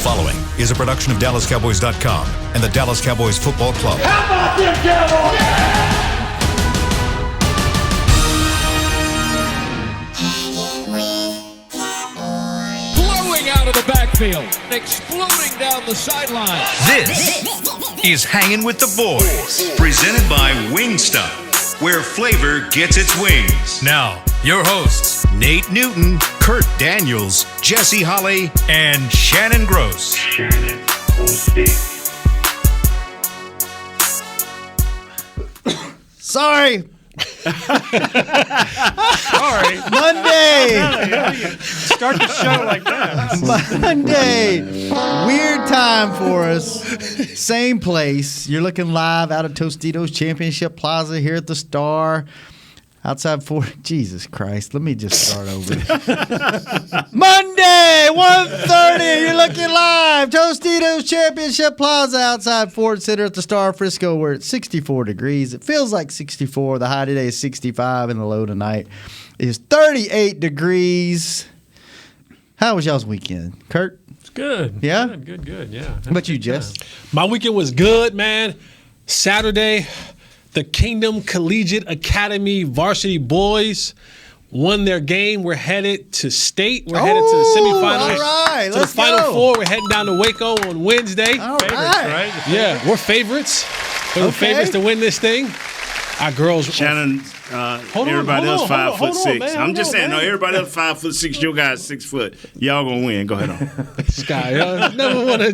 following is a production of DallasCowboys.com and the Dallas Cowboys Football Club. How about them Cowboys? Blowing out of the backfield, exploding down the sideline. This is Hangin' with the Boys, presented by Wingstop, where flavor gets its wings. Now, your hosts, Nate Newton, Kurt Daniels, Jesse Holley, and Shannon Gross. Sorry. Sorry. Monday. Start the show like that. Monday. Weird time for us. Same place. You're looking live out of Tostitos Championship Plaza here at the Star. Outside Jesus Christ. Let me just start over. Monday, 1:30. You're looking live. Tostitos Championship Plaza outside Ford Center at the Star Frisco. We're at 64 degrees. It feels like 64. The high today is 65 and the low tonight is 38 degrees. How was y'all's weekend? Kurt? It's good. Yeah? Good, yeah. How about you, Jess? My weekend was good, man. Saturday, the Kingdom Collegiate Academy varsity boys won their game. We're headed to state. We're headed to the semifinals. All right, to let's the Final go. Four. We're heading down to Waco on Wednesday. All right. Yeah, we're favorites. We're the favorites to win this thing. Our girls. Shannon, everybody else 5'6". I'm just saying, no, everybody else 5'6". Your guys 6 foot. Y'all gonna win. Go ahead on. This guy, never want to.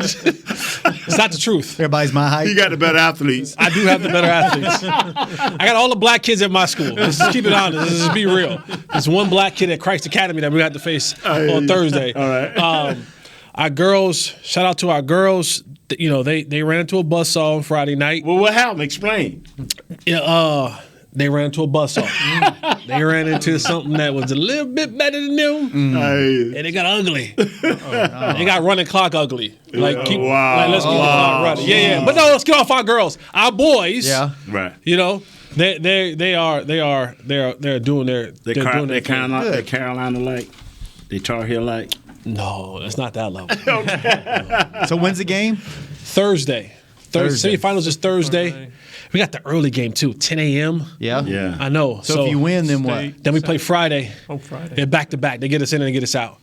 It's not the truth. Everybody's my height. You got the better athletes. I do have the better athletes. I got all the black kids at my school. Let's just keep it honest. Let's just be real. There's one black kid at Christ Academy that we got to face on Thursday. All right. Our girls, shout out to our girls. You know, they ran into a buzzsaw on Friday night. Well, what happened? Explain. Yeah, they ran into a buzzsaw. They ran into something that was a little bit better than them, and it got ugly. They got running clock ugly. Like, let's keep the clock running. Yeah. But no, let's get off our girls. Our boys. Yeah. Right. You know, they're doing their They Carolina like. They Tar Heel like. No, that's not that level. So when's the game? Thursday. Semifinals is Thursday. We got the early game too, 10 a.m. Yeah. I know. So if you win, then what? Then we play Friday. Oh, Friday. They're back to back. They get us in and they get us out.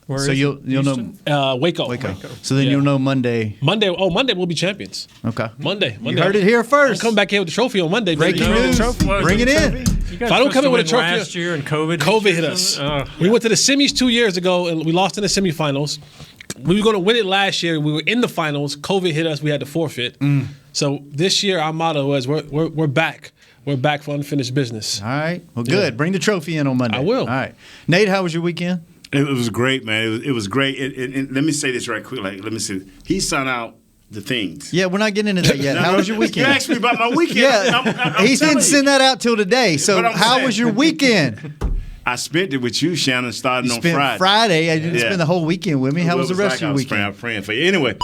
So you'll know Waco. So then you'll know Monday. Monday we'll be champions. Okay. Monday. You heard it here first. I'll come back here with the trophy on Monday. Breaking news. Bring it in. If I don't come in with a trophy, last year and COVID hit us. We went to the semis 2 years ago and we lost in the semifinals. We were going to win it last year. We were in the finals. COVID hit us. We had to forfeit. So this year our motto was we're back. We're back for unfinished business. All right. Well, good. Bring the trophy in on Monday. I will. All right. Nate, how was your weekend? It was great, man. It was great. And let me say this right quick. Let me say, he sent out the things. Yeah, we're not getting into that yet. How was your weekend? You asked me about my weekend. Yeah, he didn't send that out till today. So how was your weekend? I spent it with you, Shannon, starting on Friday. Friday. I didn't spend the whole weekend with me. How was the rest of your weekend? I was praying for you. Anyway,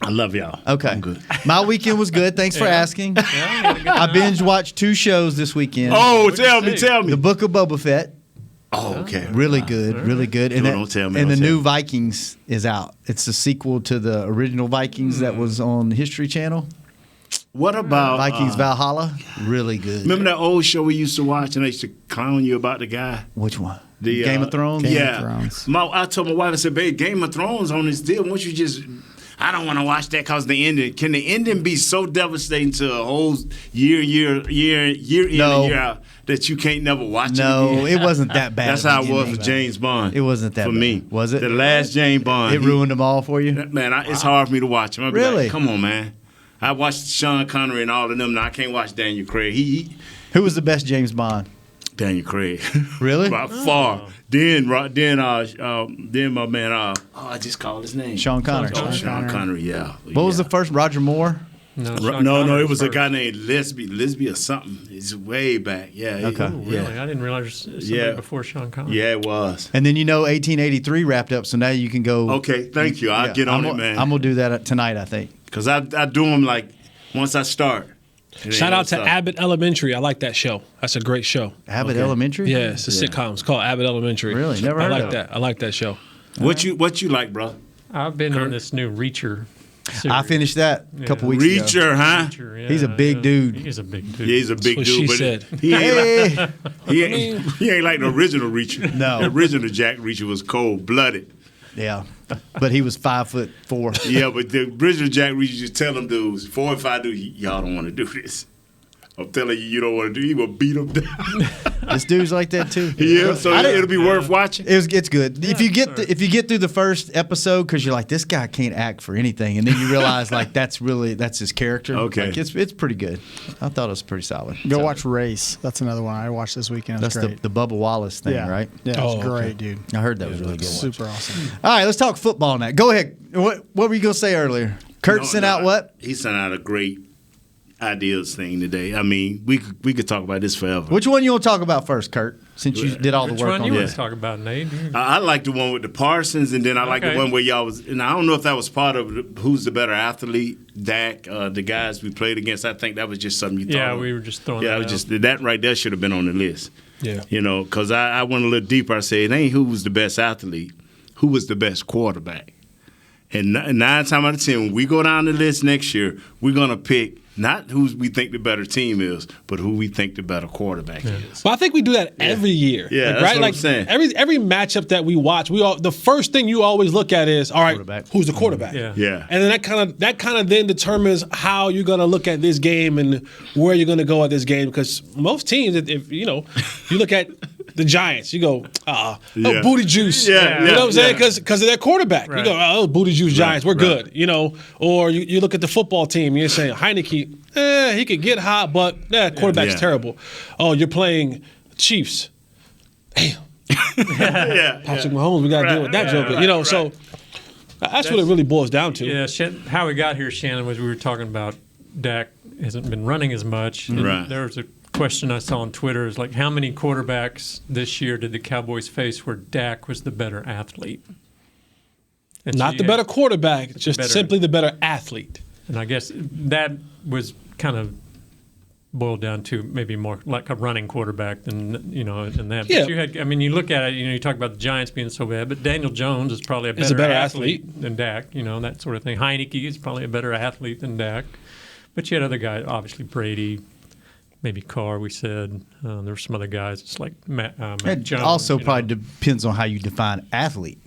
I love y'all. Okay. I'm good. My weekend was good. Thanks for asking. I binge watched 2 shows this weekend. Oh, tell me. The Book of Boba Fett. Oh, okay. Really good. And don't tell me. And the new Vikings is out. It's a sequel to the original Vikings that was on History Channel. What about Vikings Valhalla? Really good. Remember that old show we used to watch and they used to clown you about the guy? Which one? The Game of Thrones? Game of Thrones. I told my wife, I said, babe, Game of Thrones on this deal. Won't you just... I don't want to watch that because the ending. Can the ending be so devastating to a whole year in and year out that you can't never watch it again? No, it wasn't that bad. That's how it was for James Bond. It wasn't that for bad. me. Was it? The last James Bond. It ruined them all for you? Man, it's hard for me to watch him. I'd be Really? like, come on, man. I watched Sean Connery and all of them. Now I can't watch Daniel Craig. Who was the best James Bond? Daniel Craig. Really? By far. Then my man, I just called his name. Sean Connery. Sean Connery, yeah. What was the first? Roger Moore? No, it was a guy named Lisby or something. It's way back. Yeah. Okay. Really? I didn't realize somebody before Sean Connery. Yeah, it was. And then 1883 wrapped up, so now you can go. Okay, thank you. I'll get on it, man. I'm going to do that tonight, I think. Because I do them like once I start. Shout out to Abbott Elementary. I like that show. That's a great show. Abbott Elementary? Yeah, it's a sitcom. It's called Abbott Elementary. Really? Never heard of it. I like that show. What you like, bro? I've been on this new Reacher series. I finished that a couple weeks ago. Reacher, huh? Reacher, yeah, He's a big dude. He's a big dude. Yeah, he's a big what dude, she but said. he ain't Hey. he ain't like the original Reacher. No. The original Jack Reacher was cold-blooded. Yeah, but he was 5'4". Yeah, but the original Jack Reacher just tell them dudes, 4 and 5 dudes, y'all don't want to do this. I'm telling you, you don't want to do. He will beat them down. This dude's like that too. Yeah, so it'll be worth watching. It's good if you get through the first episode because you're like, this guy can't act for anything, and then you realize like that's his character. Okay. Like, it's pretty good. I thought it was pretty solid. Go watch Race. That's another one I watched this weekend. It was That's great. the Bubba Wallace thing, yeah. right? Yeah, it's Oh, great, okay. dude. I heard that was really good. Super awesome. All right, let's talk football now. Go ahead. What were you gonna say earlier? Kurt sent out what? He sent out a great ideas thing today. I mean, we could talk about this forever. Which one you want to talk about first, Kurt? Since you did all Which the work one on you this. want to talk about, Nate? I like the one with the Parsons, and then I like the Okay. one where y'all was. And I don't know if that was part of who's the better athlete, Dak, the guys we played against. I think that was just something you thought. Yeah, of. we were just throwing Yeah, that I was out. just that right there should have been on the list. Yeah. You know, because I went a little deeper. I said, it ain't who was the best athlete, who was the best quarterback. And 9 times out of 10, when we go down the list next year, we're going to pick not who we think the better team is, but who we think the better quarterback is. Well, I think we do that every year. Yeah, like, that's right? what like I'm saying. Every matchup that we watch, the first thing you always look at is, all right, Quarterback. who's the quarterback? Yeah. Yeah. And then that kind of then determines how you're going to look at this game and where you're going to go at this game. Because most teams, if you look at the Giants, you go, Yeah. booty juice. Yeah, you know what I'm saying? yeah. Because of their quarterback. Right. You go, oh, booty juice Giants, we're right. good. Or you look at the football team, you're saying Heineke, he could get hot, but quarterback's Yeah. terrible. Oh, you're playing Chiefs. Yeah. Patrick Mahomes, we got to deal with that joker. So that's what it really boils down to. Yeah, how we got here, Shannon, was we were talking about Dak hasn't been running as much. And Right. there was a question I saw on Twitter is like, how many quarterbacks this year did the Cowboys face where Dak was the better athlete? And so Not you the had- better quarterback, just better- simply the better athlete. And I guess that was kind of boiled down to maybe more like a running quarterback than than that. Yeah. But you look at it. You talk about the Giants being so bad, but Daniel Jones is probably a Is a better, better athlete than Dak. That sort of thing. Heineke is probably a better athlete than Dak. But you had other guys, obviously Brady, maybe Carr. We said there were some other guys. It's like Matt It Jones. also you know. probably depends on how you define athlete.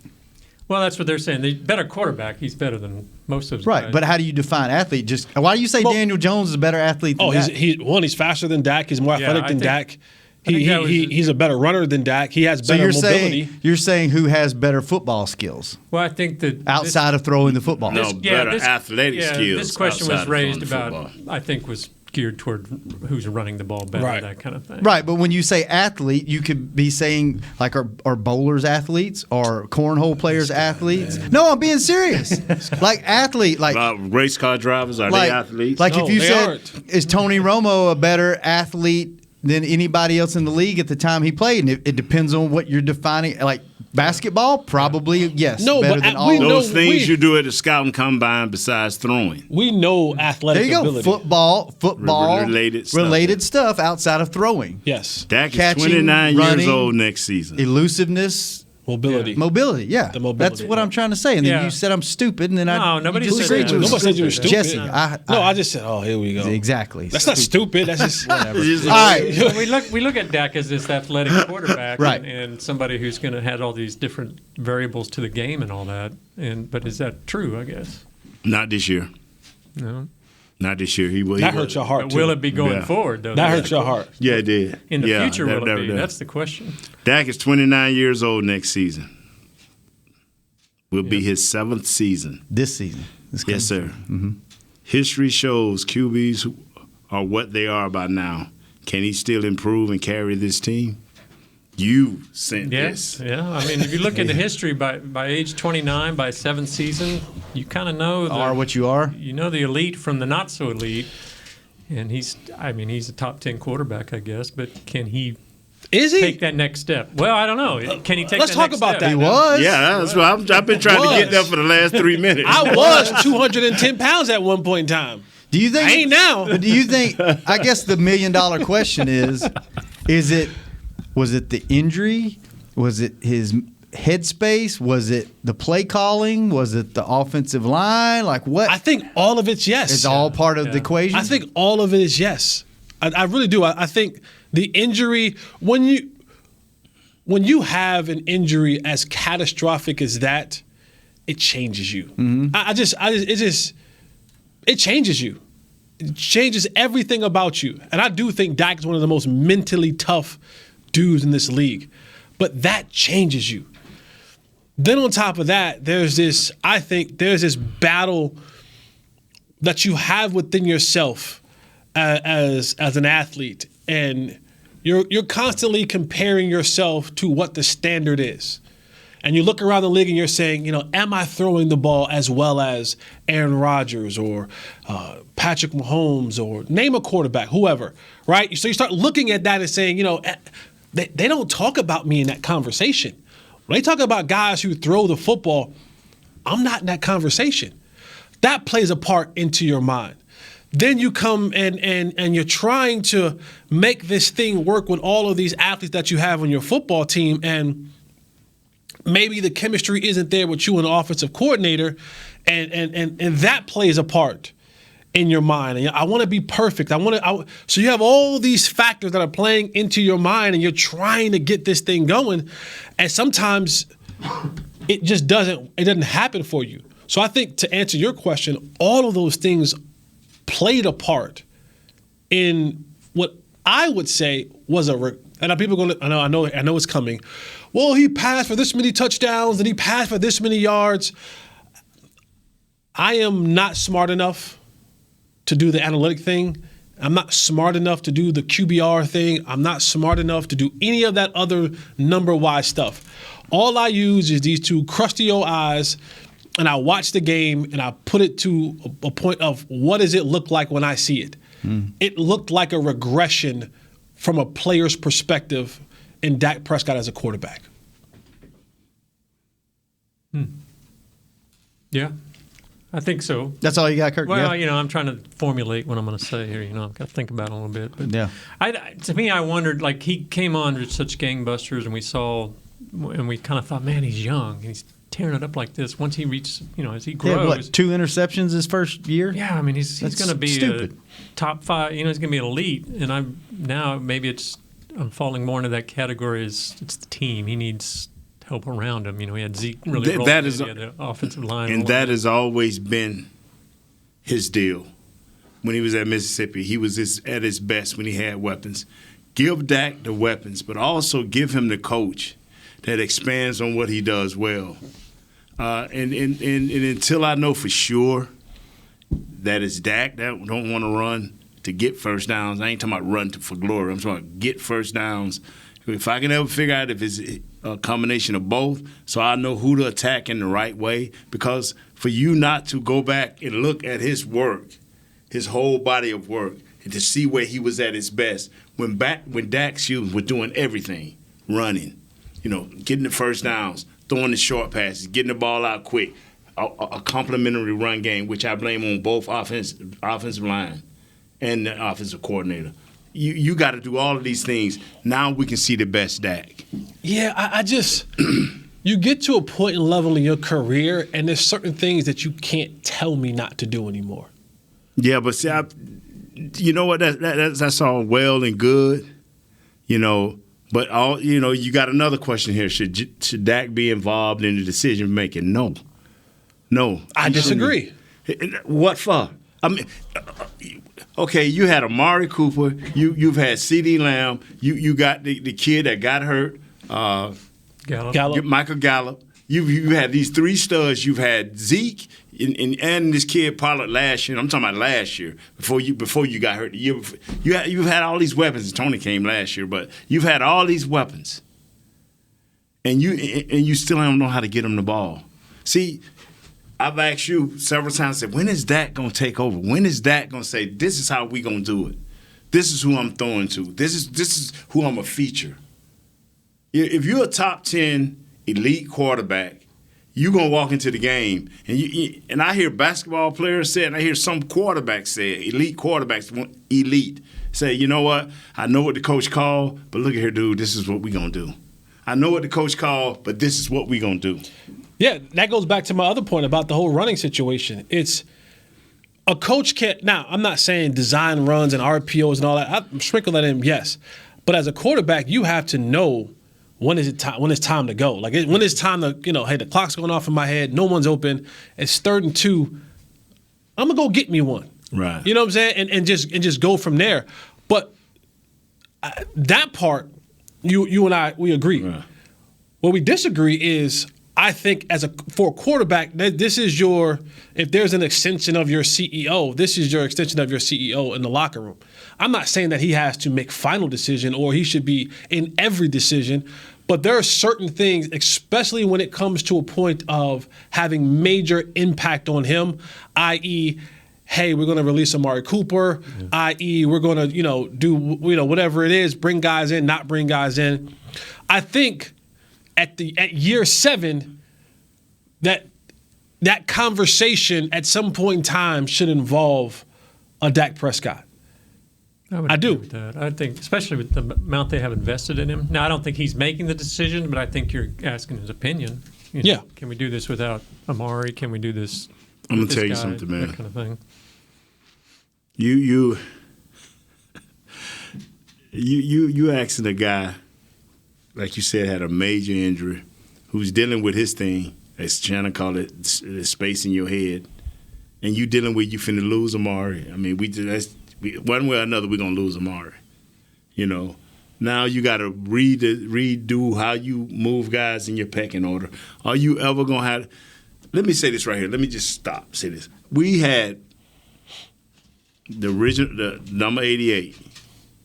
Well, that's what they're saying. The better quarterback, he's better than most of those Right, guys. but how do you define athlete? Just why do you say Daniel Jones is a better athlete than Dak? He's faster than Dak. He's more Yeah, athletic I than think- Dak. I think that was He's a better runner than Dak. He has So better you're mobility. saying who has better football skills Well, I think that outside of throwing the football? No, better athletic skills. This question outside was of throwing throwing about, football. I think, was geared toward who's running the ball better, Right. that kind of thing. Right, but when you say athlete, you could be saying like are bowlers athletes or cornhole players athletes? No, I'm being serious. Like athlete, like Race car drivers, are like they athletes? Like No, if you they said, aren't. is Tony Romo a better athlete than anybody else in the league at the time he played? And it depends on what you're defining. Like basketball, probably yes. No, better but than we all. know- Those things we- you do at the scouting combine besides throwing. We know athletic There you go. ability. Football, Related stuff outside of throwing. Yes. Dak is Catching, 29 running, years old next season. Elusiveness, Mobility. mobility. Yeah, The mobility. that's what I'm trying to say. And then Yeah. you said I'm stupid, and then No, nobody said disagreed that. with Nobody said you were stupid. Jesse, I just said, here we go. exactly. That's not stupid. That's just All right. So we look at Dak as this athletic quarterback, Right. and somebody who's going to have all these different variables to the game and all that. But is that true? I guess Not this year. no. Not this year. He will. that hurts your heart But too. will it be going Yeah. forward though? That That's hurts the your que- heart. Yeah, it did. In the Yeah, future, will it be? That's the question. Dak is 29 years old next season. Will be his 7th season. This season. Yes, sir. History shows QBs who are what they are by now. Can he still improve and carry this team? You sent Yes, this. yeah. I mean, if you look into history, by age 29, by 7th season, you kind of know Are what you are. You know the elite from the not so elite, and he's a top 10 quarterback, I guess. But can he Is he? take that next step? Well, I don't know. Can he take? Let's that talk next about step? that. He was. Yeah, that's what I've been trying to get there for the last 3 minutes. I was 210 pounds at one point in time. Do you think? I ain't now. But do you think? I guess the $1 million question is was it the injury? Was it his headspace? Was it the play calling? Was it the offensive line? Like what? I think all of it's yes. It's all part of the equation. I think all of it is yes. I really do. I think the injury, when you have an injury as catastrophic as that, it changes you. Mm-hmm. It changes you. It changes everything about you. And I do think Dak is one of the most mentally tough dudes in this league. But that changes you. Then on top of that, there's this battle that you have within yourself as an athlete, and you're constantly comparing yourself to what the standard is. And you look around the league and you're saying, am I throwing the ball as well as Aaron Rodgers or Patrick Mahomes or name a quarterback, whoever, right? So you start looking at that and saying, they don't talk about me in that conversation. When they talk about guys who throw the football, I'm not in that conversation. That plays a part into your mind. Then you come and you're trying to make this thing work with all of these athletes that you have on your football team, and maybe the chemistry isn't there with you and the offensive coordinator, and that plays a part in your mind. And I want to be perfect. So you have all these factors that are playing into your mind, and you're trying to get this thing going, and sometimes it just doesn't happen for you. So I think, to answer your question, all of those things played a part in what I would say was and people going to, I know it's coming. Well, he passed for this many touchdowns and he passed for this many yards. I am not smart enough to do the analytic thing. I'm not smart enough to do the QBR thing. I'm not smart enough to do any of that other number-wise stuff. All I use is these two crusty old eyes, and I watch the game and I put it to a point of what does it look like when I see it. It looked like a regression from a player's perspective in Dak Prescott as a quarterback. Yeah, I think so. That's all you got, Kirk? Well, I'm trying to formulate what I'm going to say here. I've got to think about it a little bit. But yeah. To me, I wondered, like, he came on with such gangbusters, and we kind of thought, man, he's young. He's tearing it up like this. Once he reaches, as he grows. 2 interceptions his first year? Yeah, I mean, he's going to be stupid. A top 5. He's going to be an elite. And I'm falling more into that category as it's the team. He needs help around him. He had Zeke really rolling. He had the offensive line. And that has always been his deal. When he was at Mississippi, he was at his best when he had weapons. Give Dak the weapons, but also give him the coach that expands on what he does well. And until I know for sure that it's Dak that don't want to run to get first downs, I ain't talking about run for glory. I'm talking about get first downs. If I can ever figure out if it's a combination of both, so I know who to attack in the right way, because for you not to go back and look at his work, his whole body of work, and to see where he was at his best, when Dak Shields was doing everything, running, getting the first downs, throwing the short passes, getting the ball out quick, a complementary run game, which I blame on both offensive line and the offensive coordinator. You got to do all of these things. Now we can see the best Dak. Yeah, I just you get to a point and level in your career, and there's certain things that you can't tell me not to do anymore. Yeah, but see, you know what? That's all well and good, But you got another question here. Should Dak be involved in the decision making? No. I disagree. What for? I mean, okay, you had Amari Cooper. You've had CeeDee Lamb. You got the kid that got hurt. Gallup. Michael Gallup. You had these 3 studs. You've had Zeke and this kid Pollard last year. I'm talking about last year before you got hurt. The year before. You've had all these weapons. Tony came last year, but you've had all these weapons, and you still don't know how to get them the ball. See, I've asked you several times. Said, when is Dak gonna take over? When is Dak gonna say, this is how we gonna do it? This is who I'm throwing to. This is who I'm a feature. If you're a top 10 elite quarterback, you're going to walk into the game. And I hear basketball players say it, and I hear some quarterbacks say it, elite quarterbacks, say, you know what, I know what the coach called, but look at here, dude, this is what we're going to do. I know what the coach called, but this is what we're going to do. Yeah, that goes back to my other point about the whole running situation. It's a coach can't. Now, I'm not saying design runs and RPOs and all that. I sprinkle that in, yes. But as a quarterback, you have to know when it's time to go. Like when it's time to, hey, the clock's going off in my head. No one's open. It's 3rd and 2. I'm gonna go get me one. Right. You know what I'm saying? And just go from there. But that part, you and I, we agree. Right. Where we disagree is, I think for a quarterback, this is if there's an extension of your CEO, this is your extension of your CEO in the locker room. I'm not saying that he has to make final decision or he should be in every decision, but there are certain things, especially when it comes to a point of having major impact on him, i.e., hey, we're going to release Amari Cooper, i.e., we're going to, do, whatever it is, bring guys in, not bring guys in. I think at year 7, that conversation at some point in time should involve a Dak Prescott. I do. With that. I think, especially with the amount they have invested in him. Now, I don't think he's making the decision, but I think you're asking his opinion. Yeah. Can we do this without Amari? Can we do this? I'm gonna with tell you this guy? something, man. That kind of thing. You asking a guy, like you said, had a major injury, who's dealing with his thing, as Shannon called it, space in your head, and you dealing with you finna lose Amari. I mean, one way or another, we're gonna lose Amari. Now you got to redo how you move guys in your pecking order. Are you ever gonna have? Let me say this right here. Let me just say this. We had the number 88.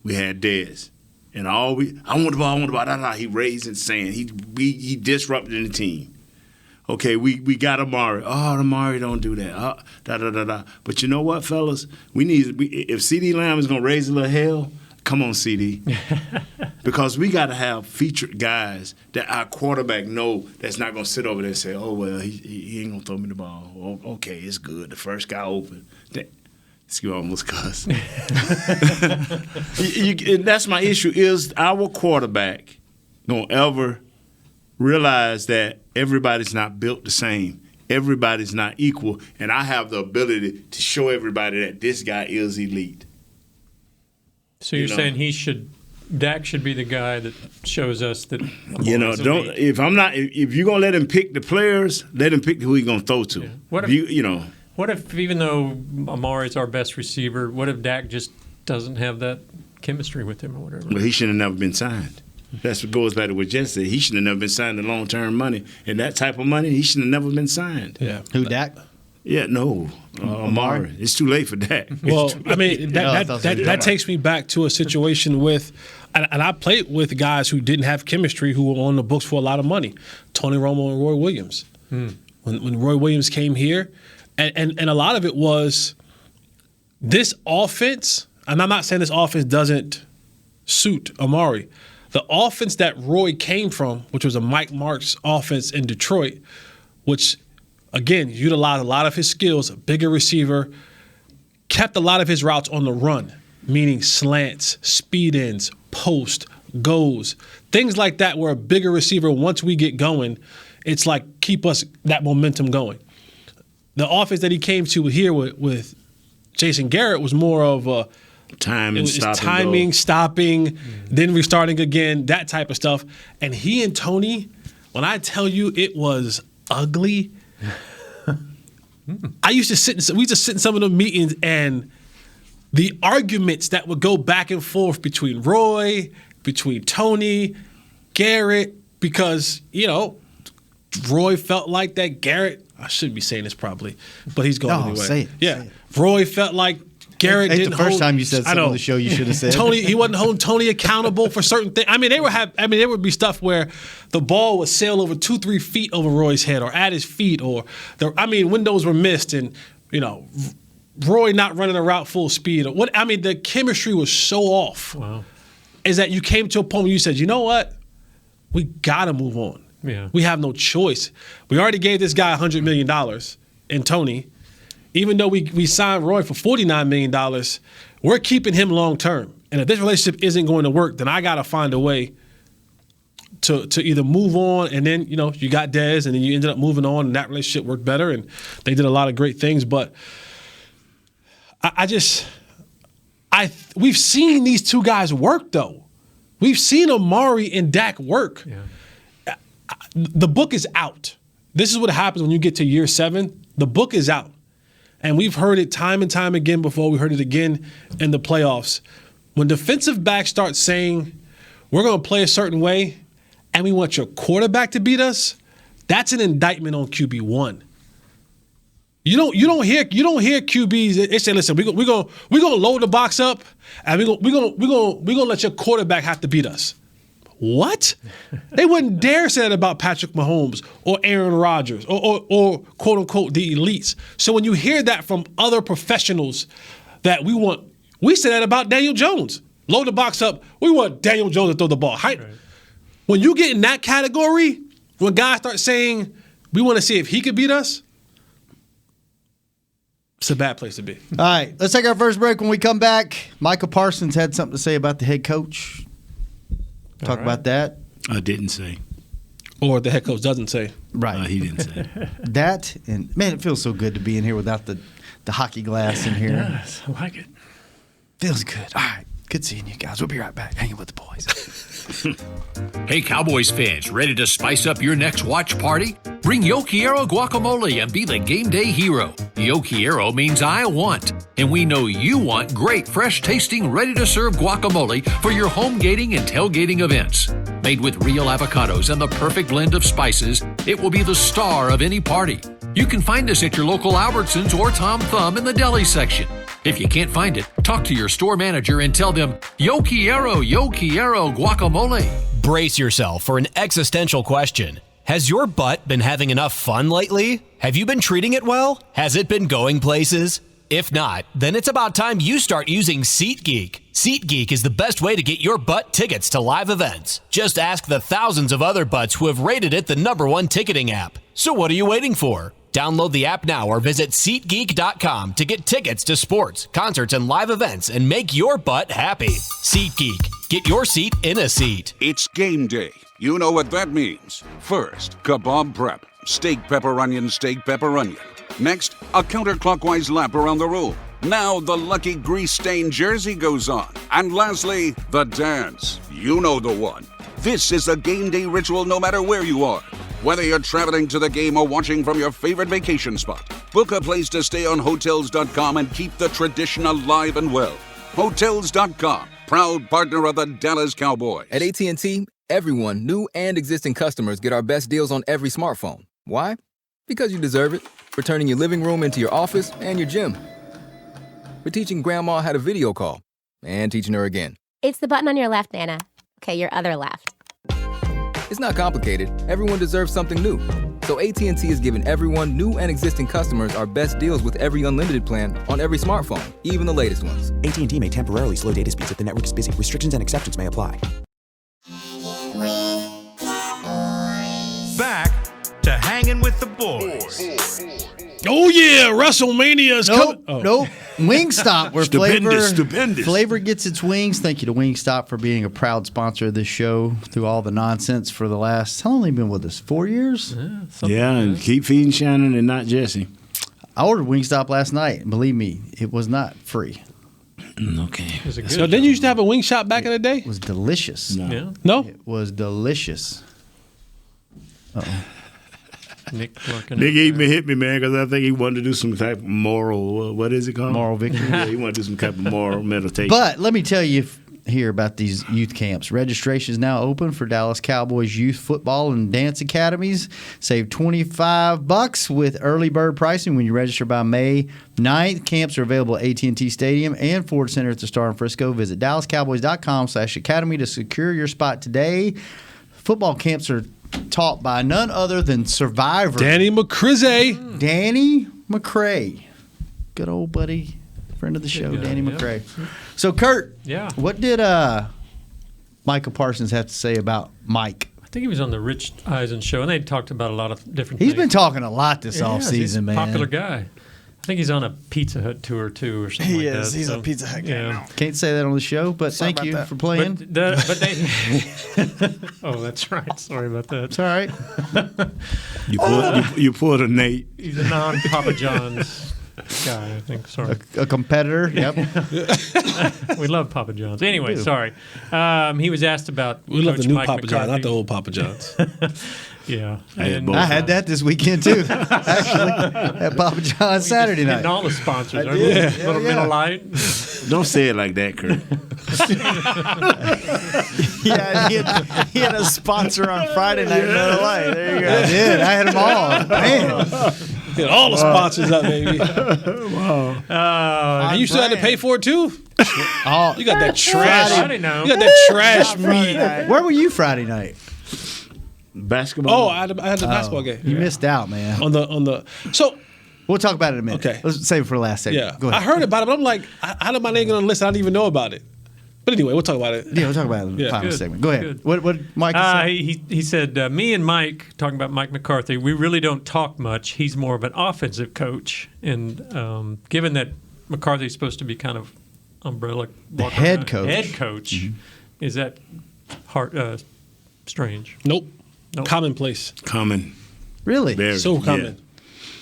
We had Dez. And I want the ball. He raised and saying he disrupted the team. Okay, we got Amari. Oh, Amari don't do that. But you know what, fellas? If CD Lamb is gonna raise a little hell, come on, CD. Because we got to have featured guys that our quarterback know that's not gonna sit over there and say, oh well, he ain't gonna throw me the ball. Oh, okay, it's good. The first guy open. You almost cuss. And that's my issue. Is our quarterback gonna ever realize that everybody's not built the same? Everybody's not equal, and I have the ability to show everybody that this guy is elite. So you're saying Dak should be the guy that shows us that. If you're gonna let him pick the players, let him pick who he's gonna throw to. Yeah. What if, even though Amari's our best receiver, what if Dak just doesn't have that chemistry with him or whatever? Well, he should have never been signed. That's what goes back to what Jess said. He should have never been signed to long-term money. And that type of money, he should have never been signed. Yeah. Who, Dak? Yeah, no. Amari. It's too late for Dak. Well, I mean, that takes me back to a situation with, and I played with guys who didn't have chemistry who were on the books for a lot of money. Tony Romo and Roy Williams. When Roy Williams came here, and a lot of it was this offense, and I'm not saying this offense doesn't suit Amari. The offense that Roy came from, which was a Mike Marks offense in Detroit, which, again, utilized a lot of his skills, a bigger receiver, kept a lot of his routes on the run, meaning slants, speed ins, post, goes, things like that where a bigger receiver, once we get going, it's like keep us that momentum going. The offense that he came to here with Jason Garrett was more of a timing, stopping, then restarting again, that type of stuff. And he and Tony, when I tell you it was ugly, we used to sit in some of the meetings, and the arguments that would go back and forth between Roy, between Tony, Garrett, because, Roy felt like that Garrett, I shouldn't be saying this probably, but he's going anyway. Say it. Yeah. Say it. Roy felt like Garrett didn't hold. The first time you said something on the show you should have said. Tony, he wasn't holding Tony accountable for certain things. I mean, there would be stuff where the ball would sail over 2-3 feet over Roy's head or at his feet, or windows were missed, and Roy not running a route full speed. The chemistry was so off. Wow. Is that you came to a point where you said, you know what? We gotta move on. Yeah. We have no choice. We already gave this guy $100 million in Tony. Even though we signed Roy for $49 million, we're keeping him long term. And if this relationship isn't going to work, then I got to find a way to either move on, and then you got Dez, and then you ended up moving on, and that relationship worked better, and they did a lot of great things. But we've seen these two guys work though. We've seen Amari and Dak work. Yeah. The book is out. This is what happens when you get to year 7. The book is out. And we've heard it time and time again before. We heard it again in the playoffs. When defensive backs start saying, we're going to play a certain way and we want your quarterback to beat us, that's an indictment on QB1. You don't hear QBs. They say, listen, we're gonna load the box up and we're gonna let your quarterback have to beat us. What? They wouldn't dare say that about Patrick Mahomes or Aaron Rodgers or quote unquote the elites. So when you hear that from other professionals that we say that about Daniel Jones. Load the box up. We want Daniel Jones to throw the ball. Right. When you get in that category, when guys start saying we want to see if he could beat us, it's a bad place to be. All right, let's take our first break. When we come back, Michael Parsons had something to say about the head coach. Talk about that. I didn't say. Or the head coach doesn't say. Right. He didn't say. That, and man, it feels so good to be in here without the hockey glass in here. Yes, I like it. Feels good. All right. Good seeing you guys. We'll be right back. Hanging with the boys. Hey, Cowboys fans, ready to spice up your next watch party? Bring Yo Quiero guacamole and be the game day hero. Yo Quiero means I want, and we know you want great, fresh-tasting, ready-to-serve guacamole for your home gating and tailgating events. Made with real avocados and the perfect blend of spices, it will be the star of any party. You can find us at your local Albertsons or Tom Thumb in the deli section. If you can't find it, talk to your store manager and tell them, Yo quiero guacamole. Brace yourself for an existential question. Has your butt been having enough fun lately? Have you been treating it well? Has it been going places? If not, then it's about time you start using SeatGeek. SeatGeek is the best way to get your butt tickets to live events. Just ask the thousands of other butts who have rated it the #1 ticketing app. So what are you waiting for? Download the app now or visit SeatGeek.com to get tickets to sports, concerts, and live events and make your butt happy. SeatGeek. Get your seat in a seat. It's game day. You know what that means. First, kebab prep. Steak, pepper, onion, steak, pepper, onion. Next, a counterclockwise lap around the room. Now the lucky grease-stained jersey goes on. And lastly, the dance. You know the one. This is a game day ritual no matter where you are. Whether you're traveling to the game or watching from your favorite vacation spot, book a place to stay on Hotels.com and keep the tradition alive and well. Hotels.com, proud partner of the Dallas Cowboys. At AT&T, everyone, new and existing customers, get our best deals on every smartphone. Why? Because you deserve it. For turning your living room into your office and your gym. For teaching grandma how to video call and teaching her again. It's the button on your left, Nana. Okay, your other left. It's not complicated. Everyone deserves something new. So AT&T is giving everyone, new and existing customers, our best deals with every unlimited plan on every smartphone, even the latest ones. AT&T may temporarily slow data speeds if the network is busy. Restrictions and exceptions may apply. Back to Hanging with the Boys. Oh, yeah, WrestleMania is coming. Nope. Wingstop, where Stupendous. Flavor gets its wings. Thank you to Wingstop for being a proud sponsor of this show through all the nonsense for the last, how long have they been with us? 4 years? Yeah, and keep feeding Shannon and not Jesse. I ordered Wingstop last night, and believe me, it was not free. Okay. So didn't you used to have a wing shop back in the day? It was delicious. No? It was delicious. Uh-oh. Nick hit me, man, because I think he wanted to do some type of moral, what is it called? Moral victory. Yeah, he wanted to do some type of moral meditation. But let me tell you here about these youth camps. Registration is now open for Dallas Cowboys youth football and dance academies. Save $25 with early bird pricing when you register by May 9th. Camps are available at AT&T Stadium and Ford Center at the Star in Frisco. Visit DallasCowboys.com/academy to secure your spot today. Football camps are taught by none other than Survivor. Danny McCrae. Danny McCrae. Good old buddy, friend of the show, Danny McCrae. So, Kurt, what did Michael Parsons have to say about Mike? I think he was on the Rich Eisen show, and they talked about a lot of different things. He's been talking a lot this offseason, man. Popular guy. think he's on a Pizza Hut tour too, or something. He like is. that. He's So, a Pizza Hut guy now. Can't say that on the show, but Sorry thank about you that. for playing. But they. Oh, that's right. Sorry about that. It's all right. You pulled a Nate. He's a non-Papa John's guy, I think. Sorry. A competitor. Yep. We love Papa John's. Anyway, sorry. He was asked about. We love Coach the new Mike Papa John, McCarthy. not the old Papa John's. Yeah. I had that this weekend too. Actually, at Papa John's Saturday night. And all the sponsors. I Our did. little Yeah. Miller Lite. Don't say it like that, Kurt. Yeah, he had a sponsor on Friday night in Miller Lite. There you go. I did. I had them all. Man. Get all the sponsors up, baby. Wow. And you still had to pay for it too. Oh, You got that trash. Friday now. You got that trash meat. where were you Friday night? Basketball. Oh, I had the basketball game. You missed out, man. On the so We'll talk about it in a minute. Okay. Let's save it for the last segment. yeah, Go ahead. I heard about it, but I'm like, how did my name get on the list? I didn't even know about it. But anyway, we'll talk about it. Yeah, we'll talk about it in the Yeah. final Good. segment. Go ahead. Good. What Mike said? He said, me and Mike, talking about Mike McCarthy, we really don't talk much. He's more of an offensive coach. And given that McCarthy's supposed to be kind of umbrella walking head around- coach. Head coach. Is that strange? Nope. Nope. Commonplace. Common. Really? Very. So common. Yeah.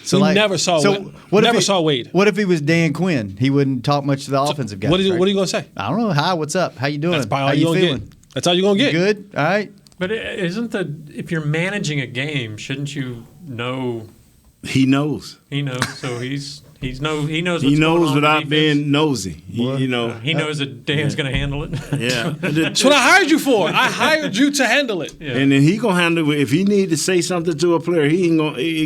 So We never saw Wade. What if he was Dan Quinn? He wouldn't talk much to the offensive guys. What are you right? going to say? I don't know. Hi, what's up? How you doing? That's probably How all you you're going to feeling? get. That's all you're going to get. Good. All right. But if you're managing a game, shouldn't you know? He knows. He knows. So he knows. He What's knows going on without on being nosy. You know. He knows that Dan's going to handle it. Yeah. That's what I hired you for. I hired you to handle it. Yeah. And then he gonna handle it. If he need to say something to a player, he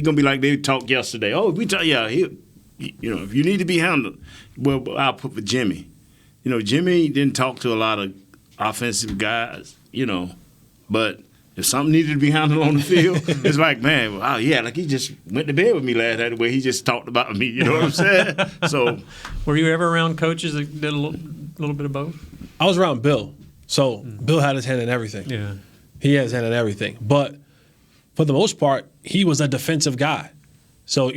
gonna be like they talked yesterday. Oh, we talk. Yeah, if you need to be handled, well, I'll put for Jimmy. Jimmy didn't talk to a lot of offensive guys. But if something needed to be handled on the field, it's like, man, wow, yeah, like he just went to bed with me last night. The way he just talked about me. You know what I'm saying? So, were you ever around coaches that did a little bit of both? I was around Bill. So Bill had his hand in everything. Yeah. He had his hand in everything. But for the most part, he was a defensive guy. So,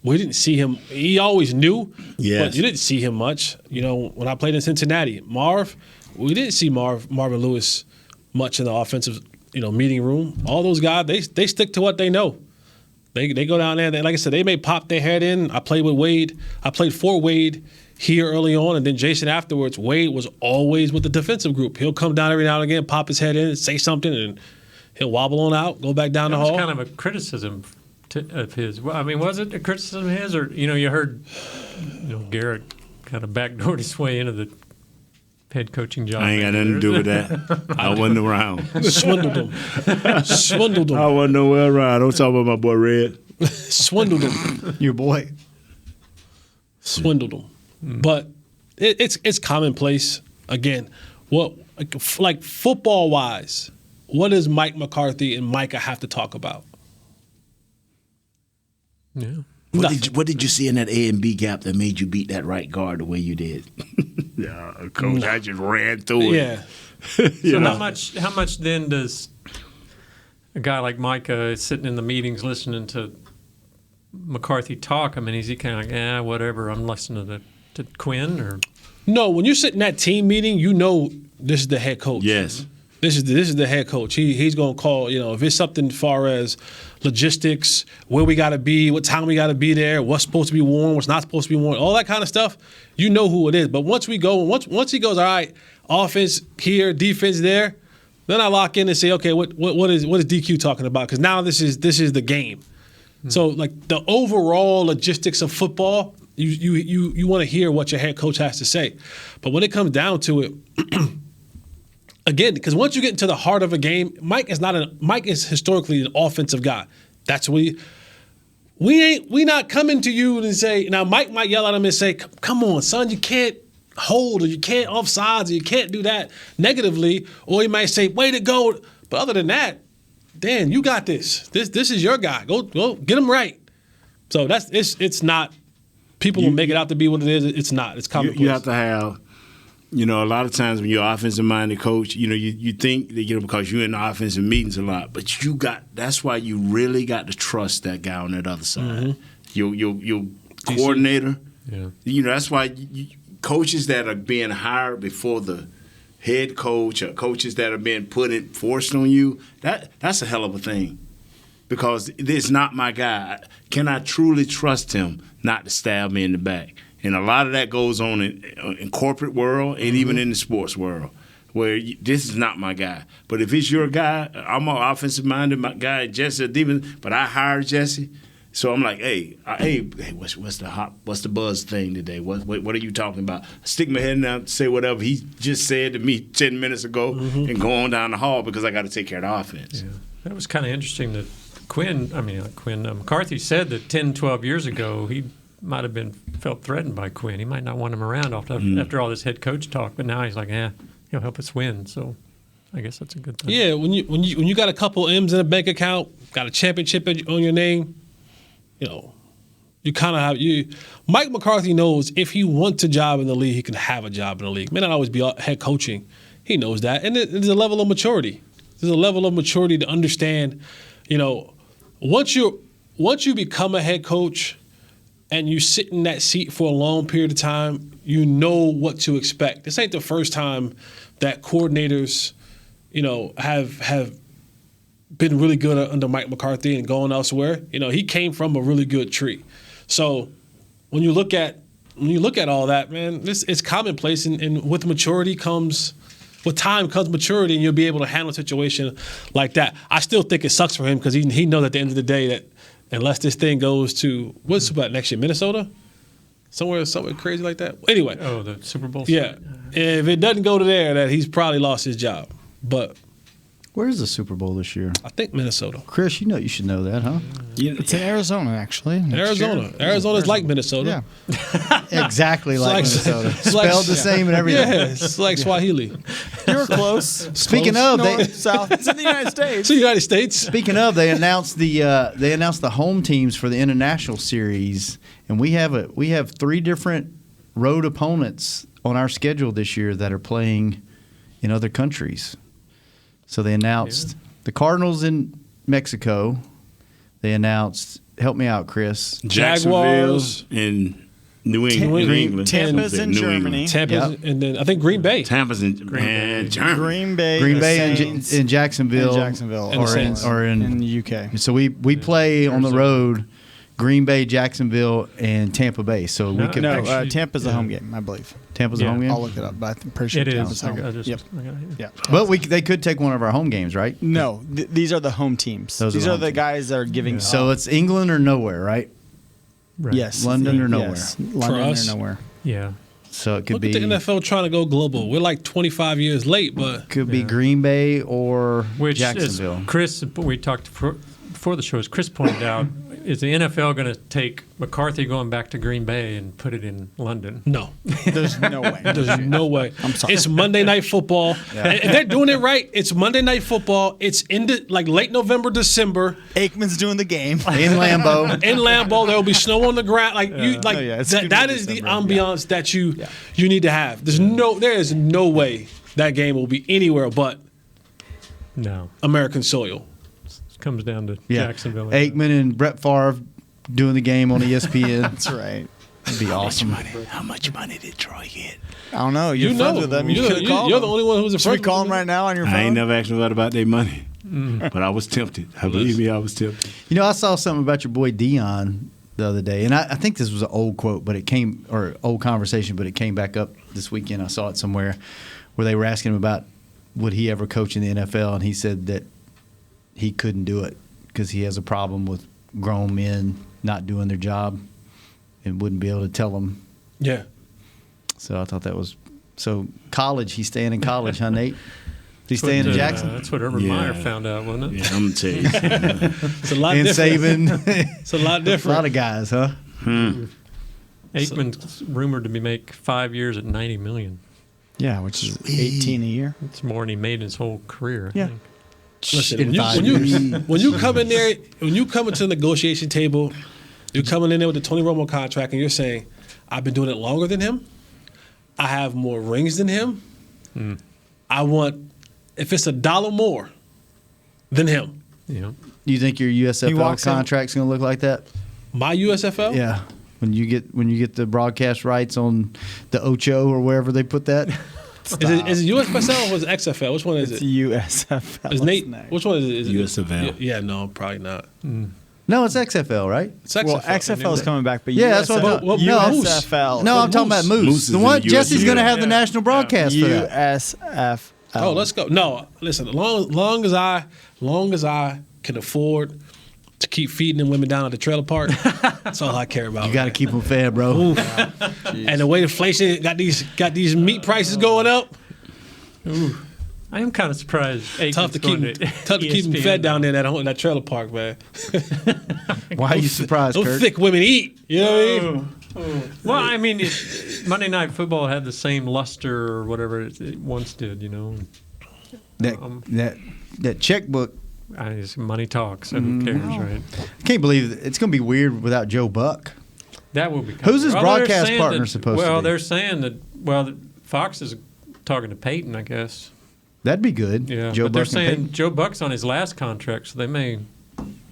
we didn't see him. He always knew, but you didn't see him much. When I played in Cincinnati, we didn't see Marvin Lewis much in the offensive, meeting room. All those guys, they stick to what they know. They go down there. Like I said, they may pop their head in. I played with Wade. I played for Wade here early on, and then Jason afterwards. Wade was always with the defensive group. He'll come down every now and again, pop his head in, say something, and he'll wobble on out, go back down the hall. That was kind of a criticism of his. Well, I mean, was it a criticism of his, or you heard, Garrett kind of backdoored his way into the head coaching job? I ain't got nothing to do with that. I wasn't around. Swindled him. Swindled him. I wasn't nowhere around. Don't talk about my boy Red. Swindled him. Your boy. Swindled him. But it's commonplace. Again, like football wise, what does Mike McCarthy and Micah have to talk about? Yeah. What did you see in that A and B gap that made you beat that right guard the way you did? Yeah, coach, I just ran through it. Yeah. So how much then does a guy like Micah sitting in the meetings listening to McCarthy talk? I mean, is he kind of like, whatever, I'm listening to Quinn? Or No, when you sit in that team meeting, this is the head coach. Yes. This is the head coach. He's going to call, if it's something as far as logistics, where we got to be, what time we got to be there, what's supposed to be worn, what's not supposed to be worn, all that kind of stuff, you know who it is. But once he goes, all right, offense here, defense there, then I lock in and say, okay, what is DQ talking about? Because now this is the game. So like the overall logistics of football, you want to hear what your head coach has to say. But when it comes down to it, again, because once you get into the heart of a game, Mike is historically an offensive guy. That's what we not coming to you and say, now Mike might yell at him and say, come on, son, you can't hold, or you can't offsides, or you can't do that negatively, or he might say, way to go. But other than that, Dan, you got this. This is your guy. Go get him right. So it's not, people will make it out to be what it is. It's not. It's commonplace. You have to have, a lot of times when you're an offensive-minded coach, you think that, because you're in the offensive meetings a lot, but that's why you really got to trust that guy on that other side. Mm-hmm. You'll coordinator. Yeah. You know, that's why coaches that are being hired before the head coach or coaches that are being forced on you, that's a hell of a thing. Because this is not my guy. Can I truly trust him not to stab me in the back? And a lot of that goes on in corporate world and even in the sports world, where this is not my guy. But if it's your guy, I'm an offensive-minded guy, Jesse, but I hired Jesse. So I'm like, hey, what's the buzz thing today? What are you talking about? I stick my head down, say whatever he just said to me 10 minutes ago, and go on down the hall because I got to take care of the offense. Yeah. That was kind of interesting that McCarthy said that 10, 12 years ago he might have felt threatened by Quinn. He might not want him around after all this head coach talk, but now he's like, he'll help us win. So I guess that's a good thing. Yeah, when you got a couple M's in a bank account, got a championship on your name, you know, you kind of have Mike McCarthy knows if he wants a job in the league, he can have a job in the league. May not always be head coaching. He knows that, and there's a level of maturity. There's a level of maturity to understand, you know, once you become a head coach and you sit in that seat for a long period of time, you know what to expect. This ain't the first time that coordinators, you know, have been really good under Mike McCarthy and going elsewhere. You know, he came from a really good tree. So when you look at all that, man, it's commonplace, and with maturity comes. With time comes maturity, and you'll be able to handle a situation like that. I still think it sucks for him because he knows at the end of the day that unless this thing goes to what's about next year, Minnesota, somewhere crazy like that. Anyway, the Super Bowl. Yeah, if it doesn't go to there, that he's probably lost his job. But where's the Super Bowl this year? I think Minnesota. Chris, you should know that, huh? It's in Arizona, actually. Arizona's like Minnesota. Yeah. Exactly like Minnesota. Spelled the same and everything. Yeah, it's like Swahili. You were close. Speaking of, South. It's in the United States. It's the United States. Speaking of, they announced the home teams for the international series, and we have 3 different road opponents on our schedule this year that are playing in other countries. So they announced the Cardinals in Mexico. They announced, help me out, Chris. Jaguars in New England. Tampa's in Germany. And then I think Green Bay. Tampa's in Germany. Green Bay in Jacksonville. Or in the UK. So we play on the road, Green Bay, Jacksonville, and Tampa Bay. So we could Tampa's a home game, I believe. Tampa's a home game? I'll look it up, but I'm pretty sure Tampa's home. Yep. But they could take one of our home games, right? No, these are the home teams. These are the guys that are giving. So it's England or nowhere, right? Yes. London or nowhere. Yes. London or nowhere. Yeah. So it could Look be at the NFL trying to go global. We're like 25 years late, but could be Green Bay or Jacksonville. Chris, we talked before the show. As Chris pointed out, is the NFL going to take McCarthy going back to Green Bay and put it in London? No. There's no way. There's no way. I'm sorry. It's Monday Night Football. Yeah. If they're doing it right, it's Monday Night Football. It's in late November, December. Aikman's doing the game. In Lambeau. In Lambeau, there will be snow on the ground. That is the ambiance that you need to have. There is no way that game will be anywhere but American soil. Comes down to Jacksonville. Aikman and Brett Favre doing the game on ESPN. That's right. That'd be awesome. How much money did Troy get? I don't know. You're friends with them. You should call You're the only one who's a friend. Should we call them right now on your phone? I ain't never asked about their money, but I was tempted. Believe me, I was tempted. You know, I saw something about your boy Dion the other day, and I think this was an old quote, but old conversation, but it came back up this weekend. I saw it somewhere where they were asking him about would he ever coach in the NFL, and he said that he couldn't do it because he has a problem with grown men not doing their job and wouldn't be able to tell them. Yeah. So I thought that was college. He's staying in college, huh, Nate? He's staying in Jackson. That's what Urban Meyer found out, wasn't it? Yeah, I'm gonna tell you. It's a lot and different. Saban. It's a lot different. A lot of guys, huh? Aikman's rumored to make 5 years at $90 million. Yeah, which is 18 a year. It's more than he made in his whole career. I think. Listen, when you come in there, when you come into the negotiation table, you're coming in there with the Tony Romo contract, and you're saying, "I've been doing it longer than him. I have more rings than him. I want, if it's $1 more than him." Yeah. You think your USFL contract's going to look like that? My USFL? Yeah. When you get the broadcast rights on the Ocho or wherever they put that. Is it USFL or is it XFL? Which one is it? USFL. Is Nate? Which one is it? Is it USFL. Yeah, no, probably not. No, it's XFL, right? It's XFL. Well, XFL is coming back, but that's what I'm talking about. USFL. No, I'm talking about Moose. Moose is The one in Jesse's USFL. going to have the national broadcast for that. USFL. Oh, let's go. No, listen. Long as I can afford to keep feeding them women down at the trailer park, that's all I care about. You got to keep them fed, bro. And the way inflation got these meat prices going up. Ooh. I am kind of surprised. Tough to keep them fed down there in that trailer park, man. Why are you surprised, Those Kurt? thick women eat. You know what I mean? Well, I mean, Monday Night Football had the same luster or whatever it once did, you know. That checkbook. Money talks, so who cares, right? I can't believe it's going to be weird without Joe Buck. That will be. Who's his broadcast partner supposed to be? Well, they're saying that. Fox is talking to Peyton, I guess. That'd be good. Yeah, Joe but they're Buck and Peyton. saying Joe Buck's on his last contract, so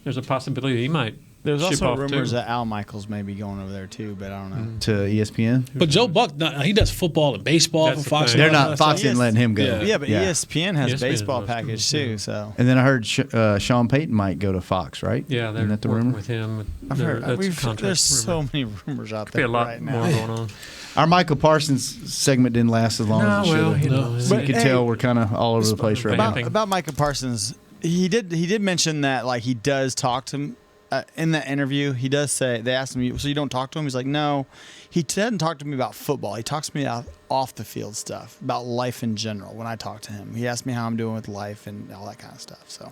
there's a possibility he might. There's ship also off rumors too. that Al Michaels may be going over there too, but I don't know. To ESPN? But Joe Buck, he does football and baseball That's for the Fox. thing. They're not. Fox didn't let him go. Yeah, but ESPN has ESPN baseball does, package too. So And then I heard Sean Payton might go to Fox, right? Yeah, they're Isn't that the working rumor? with him. I've heard That's a contract there's rumor. so many rumors out Could be there a lot right more now. going on. Our Michael Parsons segment didn't last as long as it should have. you know, So you can tell we're kind of all over the place right now. About Micah Parsons, he did mention that like he does talk to him in that interview. He does say they asked him, so you don't talk to him? He's like, no, he doesn't talk to me about football. He talks to me off the field stuff, about life in general. When I talk to him, he asks me how I'm doing with life and all that kind of stuff. So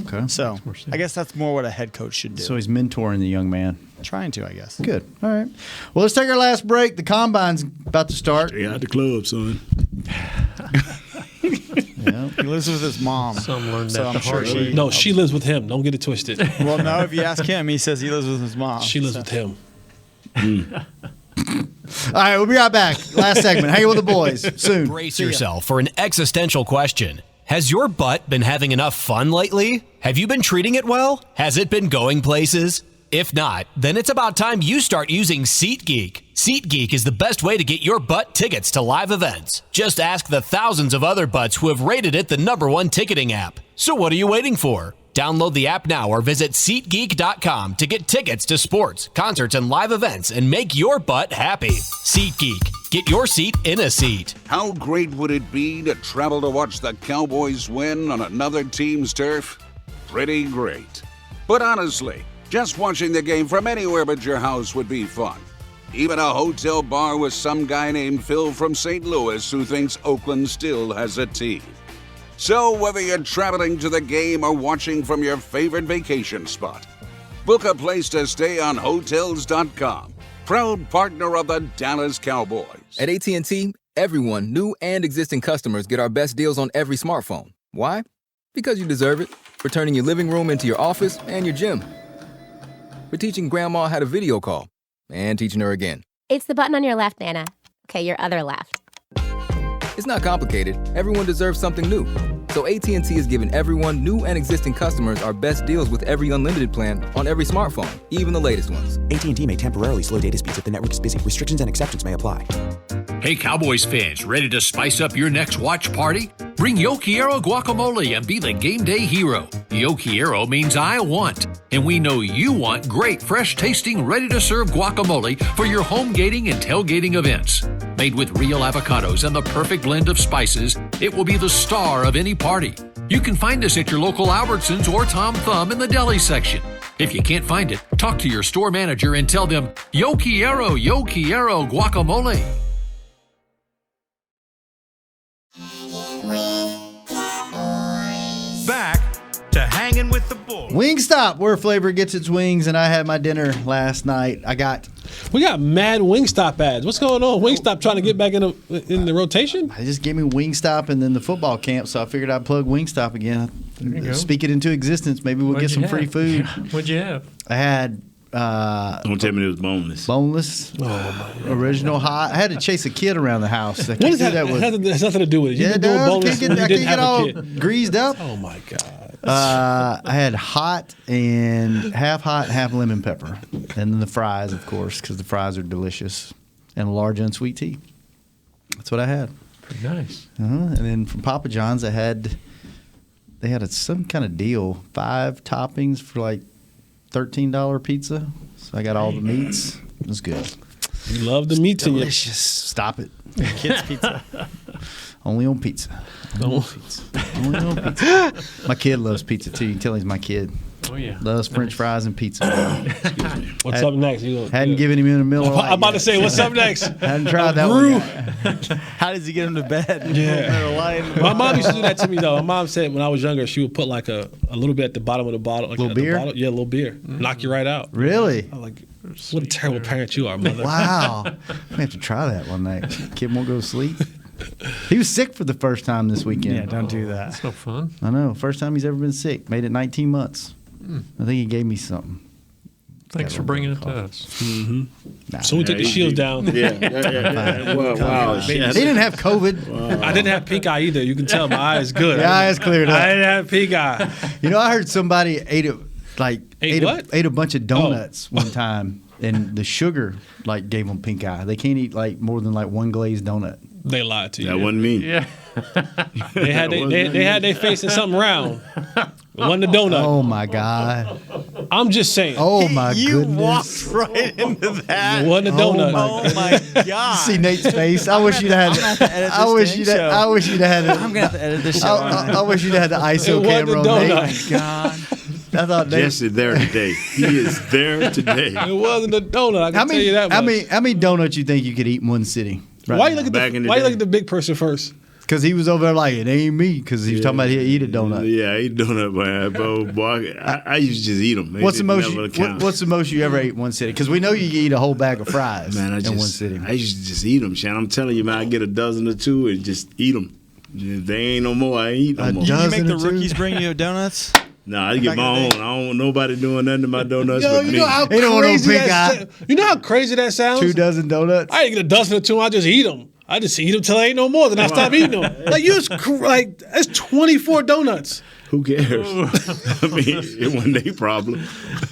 okay. So I guess that's more what a head coach should do. So he's mentoring the young man. Trying to, I guess. Good. All right. Well, let's take our last break. The combine's about to start. Stay out the club, son. Yeah, he lives with his mom. Some learned so that I'm the sure hard way. No, she lives with him. Don't get it twisted. Well, no, if you ask him, he says he lives with his mom. She lives with him. All right, we'll be right back. Last segment. Hanging with the boys soon. Brace yourself for an existential question. Has your butt been having enough fun lately? Have you been treating it well? Has it been going places? If not, then it's about time you start using SeatGeek. SeatGeek is the best way to get your butt tickets to live events. Just ask the thousands of other butts who have rated it the #1 ticketing app. So what are you waiting for? Download the app now or visit SeatGeek.com to get tickets to sports, concerts, and live events and make your butt happy. SeatGeek. Get your seat in a seat. How great would it be to travel to watch the Cowboys win on another team's turf? Pretty great. But honestly, just watching the game from anywhere but your house would be fun. Even a hotel bar with some guy named Phil from St. Louis who thinks Oakland still has a team. So whether you're traveling to the game or watching from your favorite vacation spot, book a place to stay on Hotels.com, proud partner of the Dallas Cowboys. At AT&T, everyone, new and existing customers, get our best deals on every smartphone. Why? Because you deserve it. For turning your living room into your office and your gym. For teaching grandma how to video call and teaching her again. It's the button on your left, Nana. Okay, your other left. It's not complicated. Everyone deserves something new. So AT&T is giving everyone, new and existing customers, our best deals with every unlimited plan on every smartphone, even the latest ones. AT&T may temporarily slow data speeds if the network is busy. Restrictions and exceptions may apply. Hey, Cowboys fans, ready to spice up your next watch party? Bring Yo Quiero guacamole and be the game day hero. Yo Quiero means I want, and we know you want great, fresh-tasting, ready-to-serve guacamole for your home gating and tailgating events. Made with real avocados and the perfect blend of spices, it will be the star of any party. You can find us at your local Albertsons or Tom Thumb in the deli section. If you can't find it, talk to your store manager and tell them, Yo Quiero guacamole. Back to Hanging with the Boys. Wingstop, where flavor gets its wings, and I had my dinner last night. We got mad Wingstop ads. What's going on? Wingstop trying to get back in the rotation? They just gave me Wingstop and then the football camp, so I figured I'd plug Wingstop again. Speak it into existence. Maybe we'll get some free food. What'd you have? I had don't tell me it was boneless. Boneless, original hot. I had to chase a kid around the house. What is that? It has nothing to do with it. Yeah, it does. I can't get all greased up. Oh my god! I had hot and half lemon pepper. And then the fries, of course, because the fries are delicious. And a large unsweet tea. That's what I had. Pretty nice. And then from Papa John's, they had some kind of deal. 5 toppings for like $13 pizza. So I got all the meats. It was good. You love the meats in you. Delicious. Stop it. Kids pizza. Only on pizza. Only on pizza. My kid loves pizza too. You can tell he's my kid. Oh yeah. Loves French fries and pizza. What's up next? Hadn't given him in a Miller Lite I'm about to yet. say, what's up next? Hadn't tried that one yet. How does he get him to bed? Yeah. Miller Lite. My mom used to do that to me though. My mom said when I was younger, she would put like a little bit at the bottom of the bottle. Like Little at the beer? bottle. Yeah, a little beer. Knock you right out. Really? I'm like, what a terrible parent you are, mother. Wow. I have to try that one night. Kid won't go to sleep. He was sick for the first time this weekend. Yeah, don't do that. That's no fun. I know. First time he's ever been sick. Made it 19 months. I think he gave me something. Thanks for bringing it to us. Nah. So we took the shields down. Yeah. Wow. He didn't have COVID. I didn't have pink eye either. You can tell my eye is good. The eye is cleared up. I didn't have pink eye. You know, I heard somebody ate what? a bunch of donuts one time, and the sugar like gave them pink eye. They can't eat like more than like one glazed donut. They lied to you. That wasn't me. Yeah. They had their face in something round. It wasn't a donut. Oh my God. I'm just saying. Oh my You goodness. walked right into that. It wasn't a donut. Oh my God. See Nate's face. I wish you'd had. I'm gonna have to edit this I wish dang you'd had. show. I wish you'd had. I'm gonna have to edit this show. I wish you'd had the ISO It wasn't camera a on Nate. donut. God. I thought Nate. Jesse there today. He is there today. It wasn't a donut. I can tell you that much. How many donuts you think you could eat in one sitting? Why you look at Back in the why you day. look at the big person first? Because he was over there like, it ain't me. Because he was talking about he'll eat a donut. Yeah, I eat donut, man. But boy, I used to just eat them. What's the most you ever ate in one sitting? Because we know you can eat a whole bag of fries Man, in one sitting. I used to just eat them, Shan. I'm telling you, man, I get a dozen or two and just eat them. If they ain't no more, I ain't eat no more. You dozen make the or two? rookies bring you donuts? No, I get my own. I don't want nobody doing nothing to my donuts Yo, but you me. know how They don't want no crazy pink that eye. You know how crazy that sounds? 2 dozen donuts. I ain't get a dozen or two. I just eat them. I just eat them till I ain't no more. Then I stop eating them. Like that's 24 donuts. Who cares? I mean, it wasn't their problem.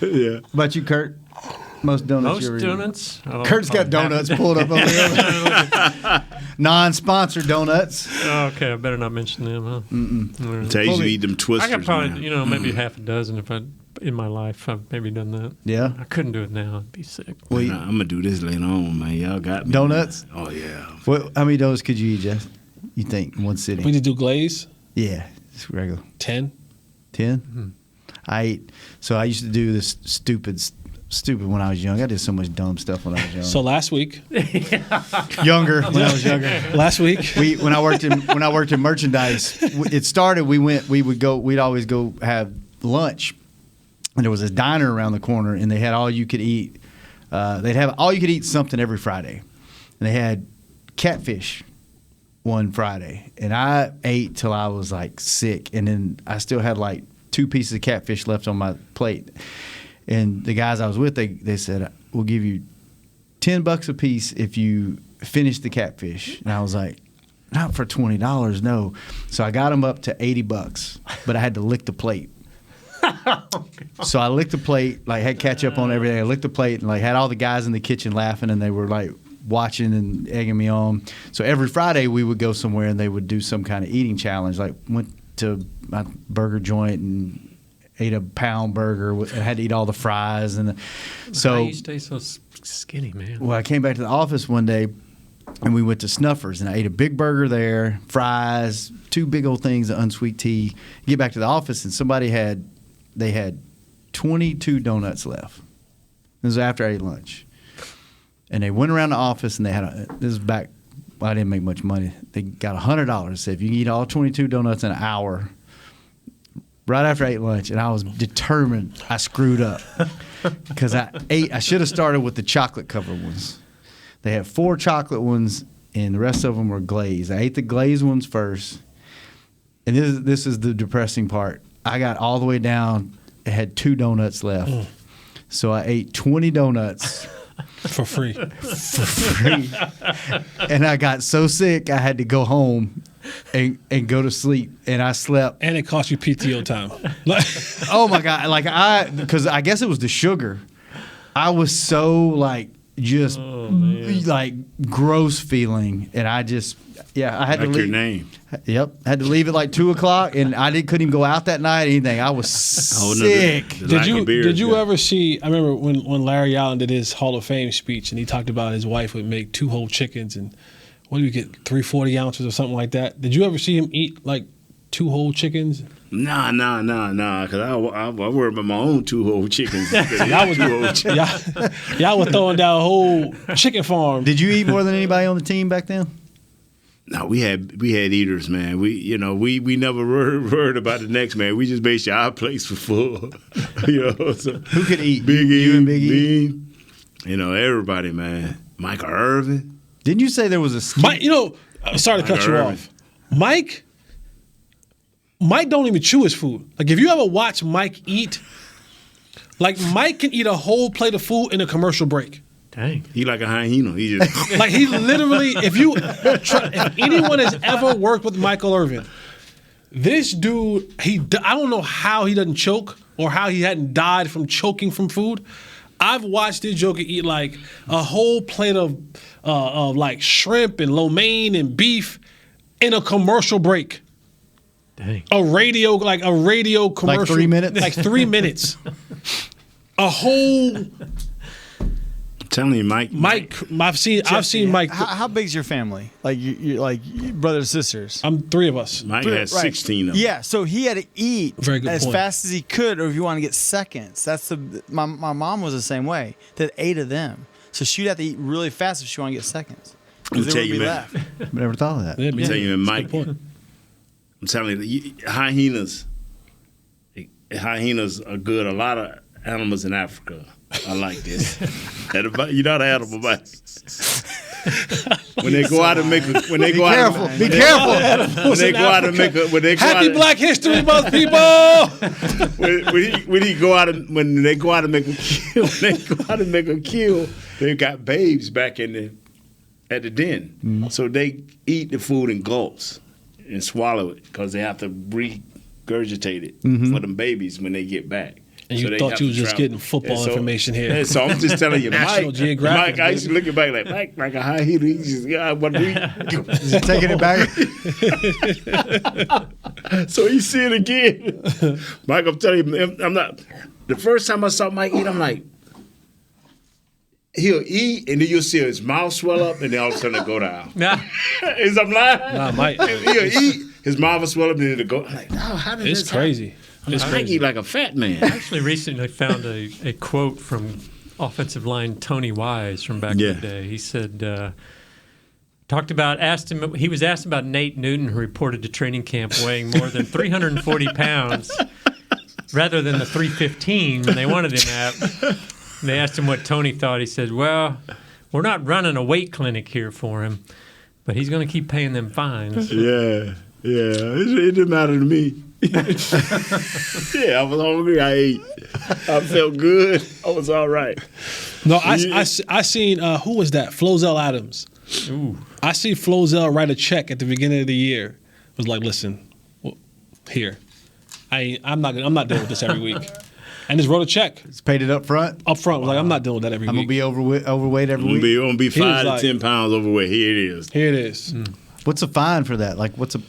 Yeah. About you, Kurt? Most donuts you ever Most eaten? donuts. Kurt's got donuts pulled up over there. Non-sponsored donuts. Okay, I better not mention them, huh? Mm-mm. I used to eat them twisters. I got probably, man. maybe half a dozen if in my life I've maybe done that. Yeah. I couldn't do it now. I'd be sick. Well, Nah, I'm gonna do this later on, man. Y'all got me. Donuts? Oh yeah. How many donuts could you eat, Jeff? You think in one sitting? We need to do glaze. Yeah, just regular. 10. 10? I used to do this stupid when I was young. I did so much dumb stuff when I was young. So last week. Younger when I was younger. Last week. When I worked in merchandise, it started. We'd always go have lunch, and there was this diner around the corner, and they had all you could eat. They'd have all you could eat something every Friday, and they had catfish one Friday, and I ate till I was like sick, and then I still had like 2 pieces of catfish left on my plate. And the guys I was with, they said, we'll give you $10 a piece if you finish the catfish. And I was like, not for $20, no. So I got them up to $80, but I had to lick the plate. So I licked the plate, like had ketchup on everything. I licked the plate and like had all the guys in the kitchen laughing, and they were like watching and egging me on. So every Friday we would go somewhere and they would do some kind of eating challenge. Like went to my burger joint and ate a pound burger and had to eat all the fries. And How you stay so skinny, man? Well, I came back to the office one day and we went to Snuffers, and I ate a big burger there, fries, 2 big old things of unsweet tea. Get back to the office and they had 22 donuts left. This was after I ate lunch. And they went around the office and they had this is back, well, I didn't make much money. They got $100. Said if you can eat all 22 donuts in an hour, right after I ate lunch, and I was determined I screwed up because I should have started with the chocolate covered ones. They had 4 chocolate ones, and the rest of them were glazed. I ate the glazed ones first, and this is the depressing part. I got all the way down. It had 2 donuts left, so I ate 20 donuts For free. and I got so sick I had to go home and go to sleep. And I slept. And it cost you PTO time. Oh my God! Because I guess it was the sugar. I was so just gross feeling, and I just I had to leave. Your name. Yep, had to leave at 2:00, and couldn't even go out that night. Or anything. I was sick. Did you ever see? I remember when Larry Allen did his Hall of Fame speech, and he talked about his wife would make 2 whole chickens, and what do you get, 340 ounces or something like that? Did you ever see him eat 2 whole chickens? Nah. Because I worry about my own 2 whole chickens. Y'all were throwing down a whole chicken farm. Did you eat more than anybody on the team back then? No, we had eaters, man. We never worried about the next man. We just made sure our plates were full. So who could eat? Big E, you and Big E. Everybody, man. Michael Irvin. Didn't you say there was a Mike? Sorry to cut you off. Mike don't even chew his food. If you ever watch Mike eat, Mike can eat a whole plate of food in a commercial break. Dang. He like a hyena. He just he literally. If anyone has ever worked with Michael Irvin, this dude, I don't know how he doesn't choke or how he hadn't died from choking from food. I've watched this joker eat a whole plate of shrimp and lo mein and beef in a commercial break. Dang. A radio commercial. 3 minutes? 3 minutes. A whole. I'm telling you, Mike. I've seen Mike. How big's your family? You brothers and sisters? 3 of us. Mike has 16 of them. Yeah, so he had to eat as point. fast as he could, or if you want to get seconds. That's my mom was the same way. That 8 of them, so she'd have to eat really fast if she wanted to get seconds. Let me tell you, man. Never thought of that. Let me tell you, man, Mike. I'm telling you, hyenas are good. A lot of animals in Africa are like this. You're not an animal, man. When they go out and make a, when they go out, be careful. When they go out and make a, when they go Happy out, Black History Month, people. when they go out and make a kill, they've got babes back at the den. Mm-hmm. So they eat the food in gulps and swallow it because they have to regurgitate it for them babies when they get back. And you thought you was just getting football information here. So I'm just telling you, National Geographic. Mike, I used to look back like a high heater. He just He's taking it back. So you see it again. Mike, I'm telling you, I'm not. The first time I saw Mike eat, I'm like, he'll eat, and then you'll see his mouth swell up, and then all of a sudden it'll go down. Is I'm lying? Nah, Mike. He'll eat, his mouth will swell up, and then it'll go. I'm like, no, how did this It's crazy. happen? I eat like a fat man. I actually recently found a quote from offensive line Tony Wise from back in the day. He said, he was asked about Nate Newton, who reported to training camp weighing more than 340 pounds rather than the 315 when they wanted him at. And they asked him what Tony thought. He said, well, we're not running a weight clinic here for him, but he's going to keep paying them fines. Yeah. It didn't matter to me. Yeah, I was hungry. I ate. I felt good. I was all right. No, I seen who was that? Flozell Adams. Ooh. I see Flozell write a check at the beginning of the year. It was like, listen, here, I'm not dealing with this every week. And just wrote a check. It's paid it up front. Up front, was like, I'm not dealing with that every week. I'm gonna be overweight every week. I'm gonna be 5 to 10 pounds overweight. Here it is. What's the fine for that? What's a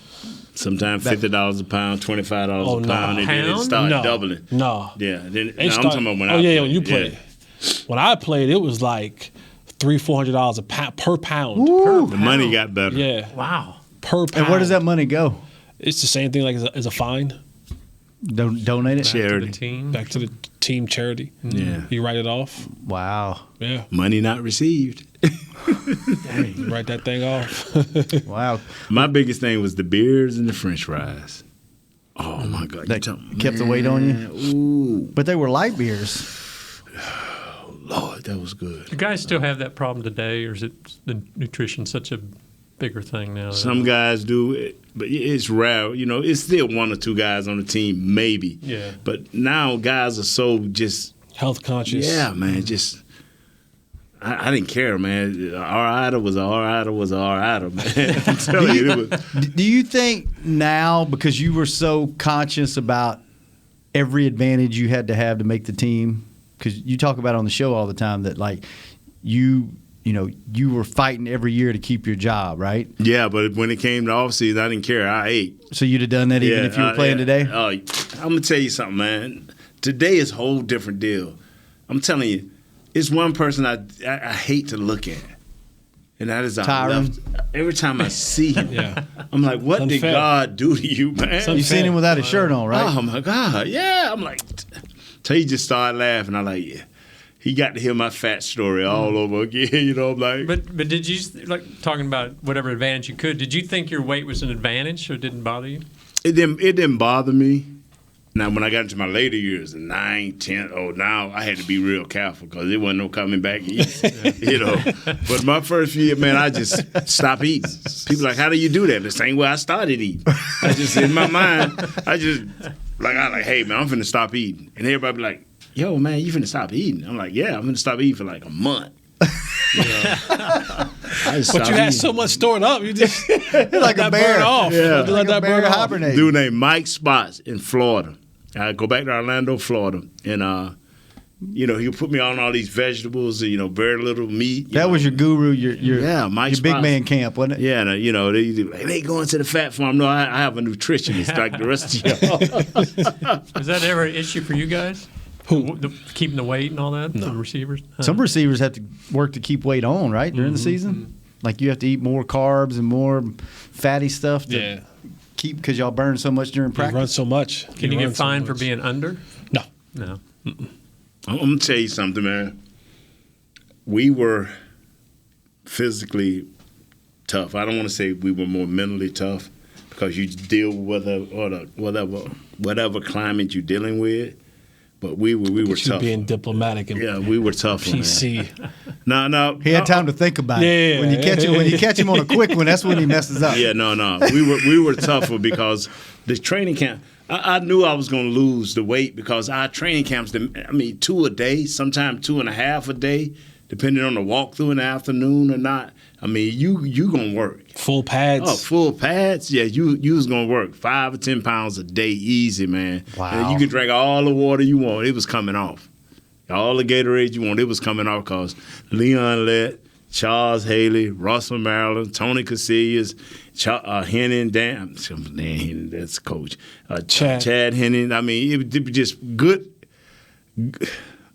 Sometimes $50 a pound, $25 a pound, and then it started doubling. No. Yeah. Then, I'm talking about when I played. When you played. Yeah. When I played, it was like $300-$400 per pound. The money got better. Yeah. Wow. Per pound. And where does that money go? It's the same thing as a fine. Donate it? Charity. Back to the team charity. Yeah. You write it off. Wow. Yeah. Money not received. Dang, you write that thing off. Wow. My biggest thing was the beers and the French fries. Oh my God! That kept the weight on you. Ooh, but they were light beers. Oh, Lord, that was good. Do guys still have that problem today, or is it the nutrition such a bigger thing now? Some guys do, but it's rare. It's still 1 or 2 guys on the team, maybe. Yeah. But now guys are so just health conscious. Yeah, man. Just I didn't care, man. Our idol was our idol, man. I'm telling you. It was, do you think now, because you were so conscious about every advantage you had to have to make the team, because you talk about it on the show all the time that like you were fighting every year to keep your job, right? Yeah, but when it came to offseason, I didn't care. I ate. So you'd have done that even if you were playing today? I'm going to tell you something, man. Today is a whole different deal. I'm telling you, it's one person I hate to look at, and that is our left. Every time I see him, I'm like, what did God do to you, man? You've seen him without a shirt on, right? Oh, my God. Yeah. I'm like, till he just started laughing. I'm like, yeah. He got to hear my fat story all over again, I'm like. But did you, like, talking about whatever advantage you could, did you think your weight was an advantage or didn't bother you? It didn't bother me. Now, when I got into my later years, 9, 10, now I had to be real careful because there wasn't no coming back easy, But my first year, man, I just stopped eating. People like, how do you do that? The same way I started eating. I just, in my mind, hey, man, I'm finna stop eating. And everybody be like, yo, man, you finna stop eating? I'm like, yeah, I'm finna stop eating for like a month. But you had so much stored up, you just like a bear. Burn off. Yeah. Like a bear hibernate. Dude named Mike Spots in Florida. I go back to Orlando, Florida, and he'll put me on all these vegetables, and, very little meat. That was your guru, Mike your big Spots. man camp, wasn't it? Yeah, they going to the fat farm. No, I have a nutritionist like the rest of y'all. Was that ever an issue for you guys? Who? Keeping the weight and all that? No. The receivers? Some receivers have to work to keep weight on, right, during the season? Like you have to eat more carbs and more fatty stuff to keep, because y'all burn so much during practice. You run so much. Can you get fined for being under? No. I'm going to tell you something, man. We were physically tough. I don't want to say we were more mentally tough because you deal with whatever climate you're dealing with. But we were tough. Being diplomatic and we were tough. PC. No. He had time to think about it. When you catch him on a quick one, that's when he messes up. Yeah, no. We were tougher because the training camp. I knew I was going to lose the weight because our training camps. 2 a day, sometimes 2.5 a day, depending on the walkthrough in the afternoon or not. You gonna work. Full pads. Oh, full pads. Yeah, you was gonna work 5 or 10 pounds a day, easy, man. Wow. And you could drink all the water you want. It was coming off. All the Gatorade you want, it was coming off because Leon Lett, Charles Haley, Russell Maryland, Tony Casillas, Hangin, Dan, that's coach. Chad Hangin. It was just good.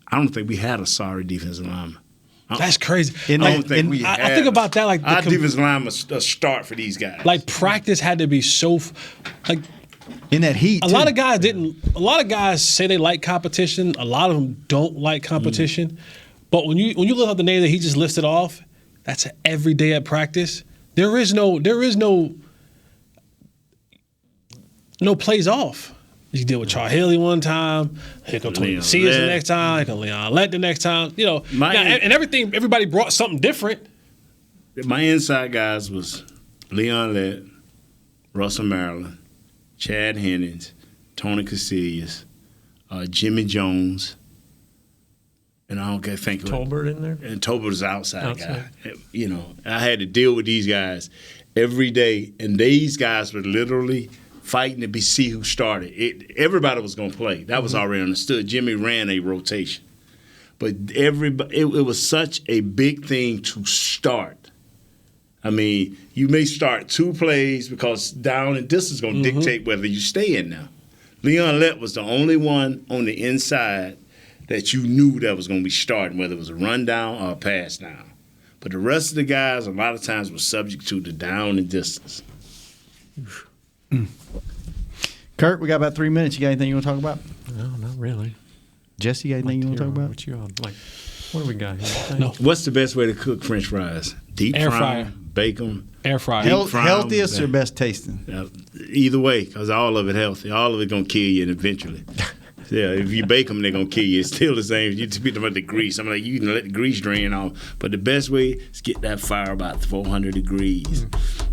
I don't think we had a sorry defensive lineman. That's crazy. I think about that. Like our defensive line was a start for these guys. Like practice had to be so, in that heat. A lot of guys didn't. A lot of guys say they like competition. A lot of them don't like competition. But when you look at the name that he just listed off, that's every day at practice. There is no plays off. You can deal with Charles Haley one time. Here come Tony Casillas the next time. Here come Leon Lett the next time. And everything. Everybody brought something different. My inside guys was Leon Lett, Russell Maryland, Chad Hennings, Tony Casillas, Jimmy Jones, and I don't think Tolbert in there. And Tolbert's outside guy. I had to deal with these guys every day, and these guys were literally fighting to see who started. Everybody was going to play. That was already understood. Jimmy ran a rotation. But it was such a big thing to start. You may start 2 plays because down and distance is going to dictate whether you stay in now. Leon Lett was the only one on the inside that you knew that was going to be starting, whether it was a run down or a pass down. But the rest of the guys a lot of times were subject to the down and distance. Kurt, we got about 3 minutes. You got anything you want to talk about? No, not really. Jesse, you got anything you want to talk about? What do we got here? No. What's the best way to cook French fries? Deep air fry, fryer, bake them, air fryer. Healthiest or best tasting? Either way, because all of it healthy. All of it gonna kill you eventually. Yeah, if you bake them, they're gonna kill you. It's still the same. You speak about the grease. I'm like, you can let the grease drain off, but the best way is get that fire about 400 degrees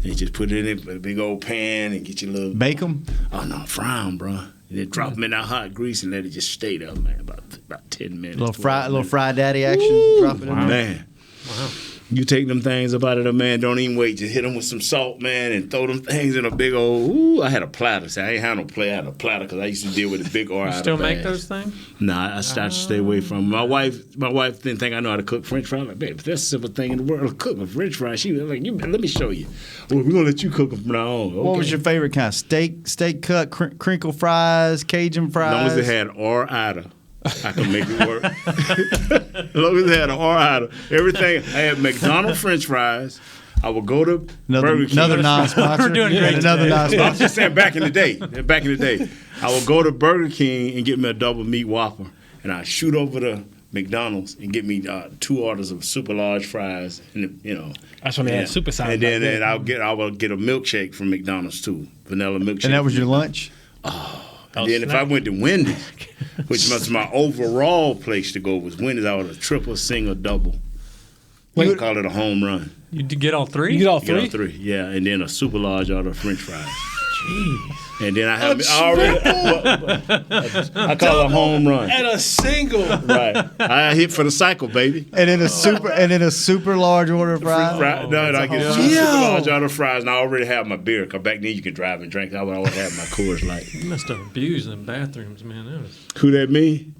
and just put it in a big old pan and get your little bake them. Oh no, fry them, bro. And then drop them in that hot grease and let it just stay there, man. About 10 minutes. Little fry daddy action. Drop it in there. Man. Wow. You take them things up out of the man, don't even wait. Just hit them with some salt, man, and throw them things in a big old. Ooh, I had a platter. See, I ain't had no plate. I had a platter because I used to deal with the big You still make those things? Nah, I started to stay away from them. My wife didn't think I know how to cook French fries. I'm like, babe, that's a simple thing in the world to cook a French fry. She was like, let me show you. Well, we're gonna let you cook them from now on. Okay. What was your favorite kind? Steak cut, crinkle fries, Cajun fries? As long as it had orada, I can make it work. As long as it had an orada, everything. I had McDonald's French fries. I would go to Burger King. Another non-sponsor. We're doing great. Another non-sponsor. I'm just saying, back in the day, I would go to Burger King and get me a double meat Whopper, and I'd shoot over to McDonald's and get me 2 orders of super large fries, and That's when they had super size. And then I would get a milkshake from McDonald's too, vanilla milkshake. And that was your lunch? And then if I went to Wendy's, which was my overall place to go, was Wendy's, I would have triple, single, double. We call it a home run. You get all three? You get all Get all three? three, yeah, and then a super large order of French fries. Jeez. And then I call it a home run. And a single. Right. I hit for the cycle, baby. And then a super large order of fries? No, I get a super large order of fries, and I already have my beer, because back then you could drive and drink. I would always have my Coors Light. You must have abused them bathrooms, man. That was... Who that, me?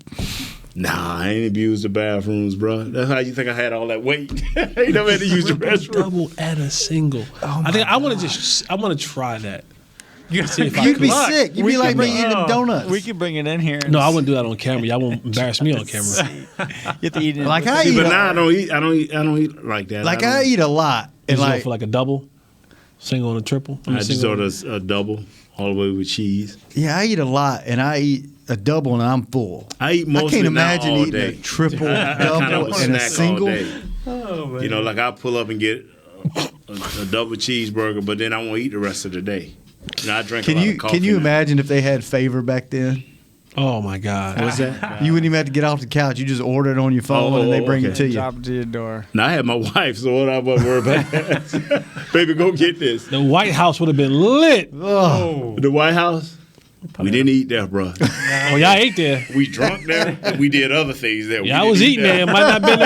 Nah, I ain't abused the bathrooms, bro. That's how you think I had all that weight. I ain't never had to use the restroom. Double and a single. I think I want to try that. See if You'd be sick. You'd be like me eating donuts. We could bring it in here. No, I wouldn't do that on camera. Y'all won't embarrass me on camera. You have to eat it. Like I See, eat, but now I don't eat like that. like I eat a lot. You And just go like, for like a double, single and a triple. I just order a double all the way with cheese. yeah, I eat a lot, and I eat a double, and I'm full. I eat most I can't of it now imagine all eating day. a triple, I double, kind of and a snack single. all day. Oh, man. Like I pull up and get a double cheeseburger, but then I won't eat the rest of the day. I drink a lot of coffee. Can you now. imagine if they had Favor back then? Oh my God. What's that? You wouldn't even have to get off the couch. You just order it on your phone, and they bring it to you. Drop it to your door. Now I had my wife, so I wasn't worried about that. Baby, go get this. The White House would have been lit. Oh. The White House? We didn't eat there, bro. Oh, y'all ate there. We drunk there. And we did other things there. Yeah, I was eating there. It might not been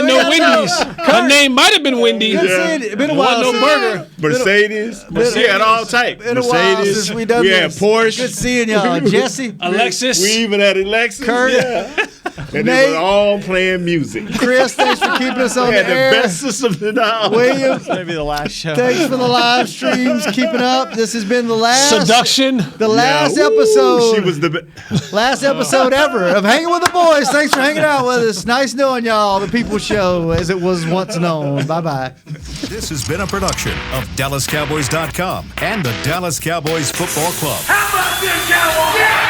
no Wendy's. Her name might have been Wendy's. It's been a while. No burger. Mercedes. We had all type. Been a while Mercedes. since we done We had this. Porsche. Good seeing y'all, Jesse, Alexis. We even had Alexis. Kurt. Yeah. And Nate. they were all playing music. Chris. Thanks for keeping us on We had the the air. best system in the house. William, Maybe the last show. thanks for the live streams, keeping up. This has been the last Seduction. The last Yeah, woo, episode. She was the best. Last episode ever of Hanging with the Boys. Thanks for hanging out with us. Nice knowing y'all, the People Show, as it was once known. Bye-bye. This has been a production of DallasCowboys.com and the Dallas Cowboys Football Club. How about this, Cowboys? Yeah!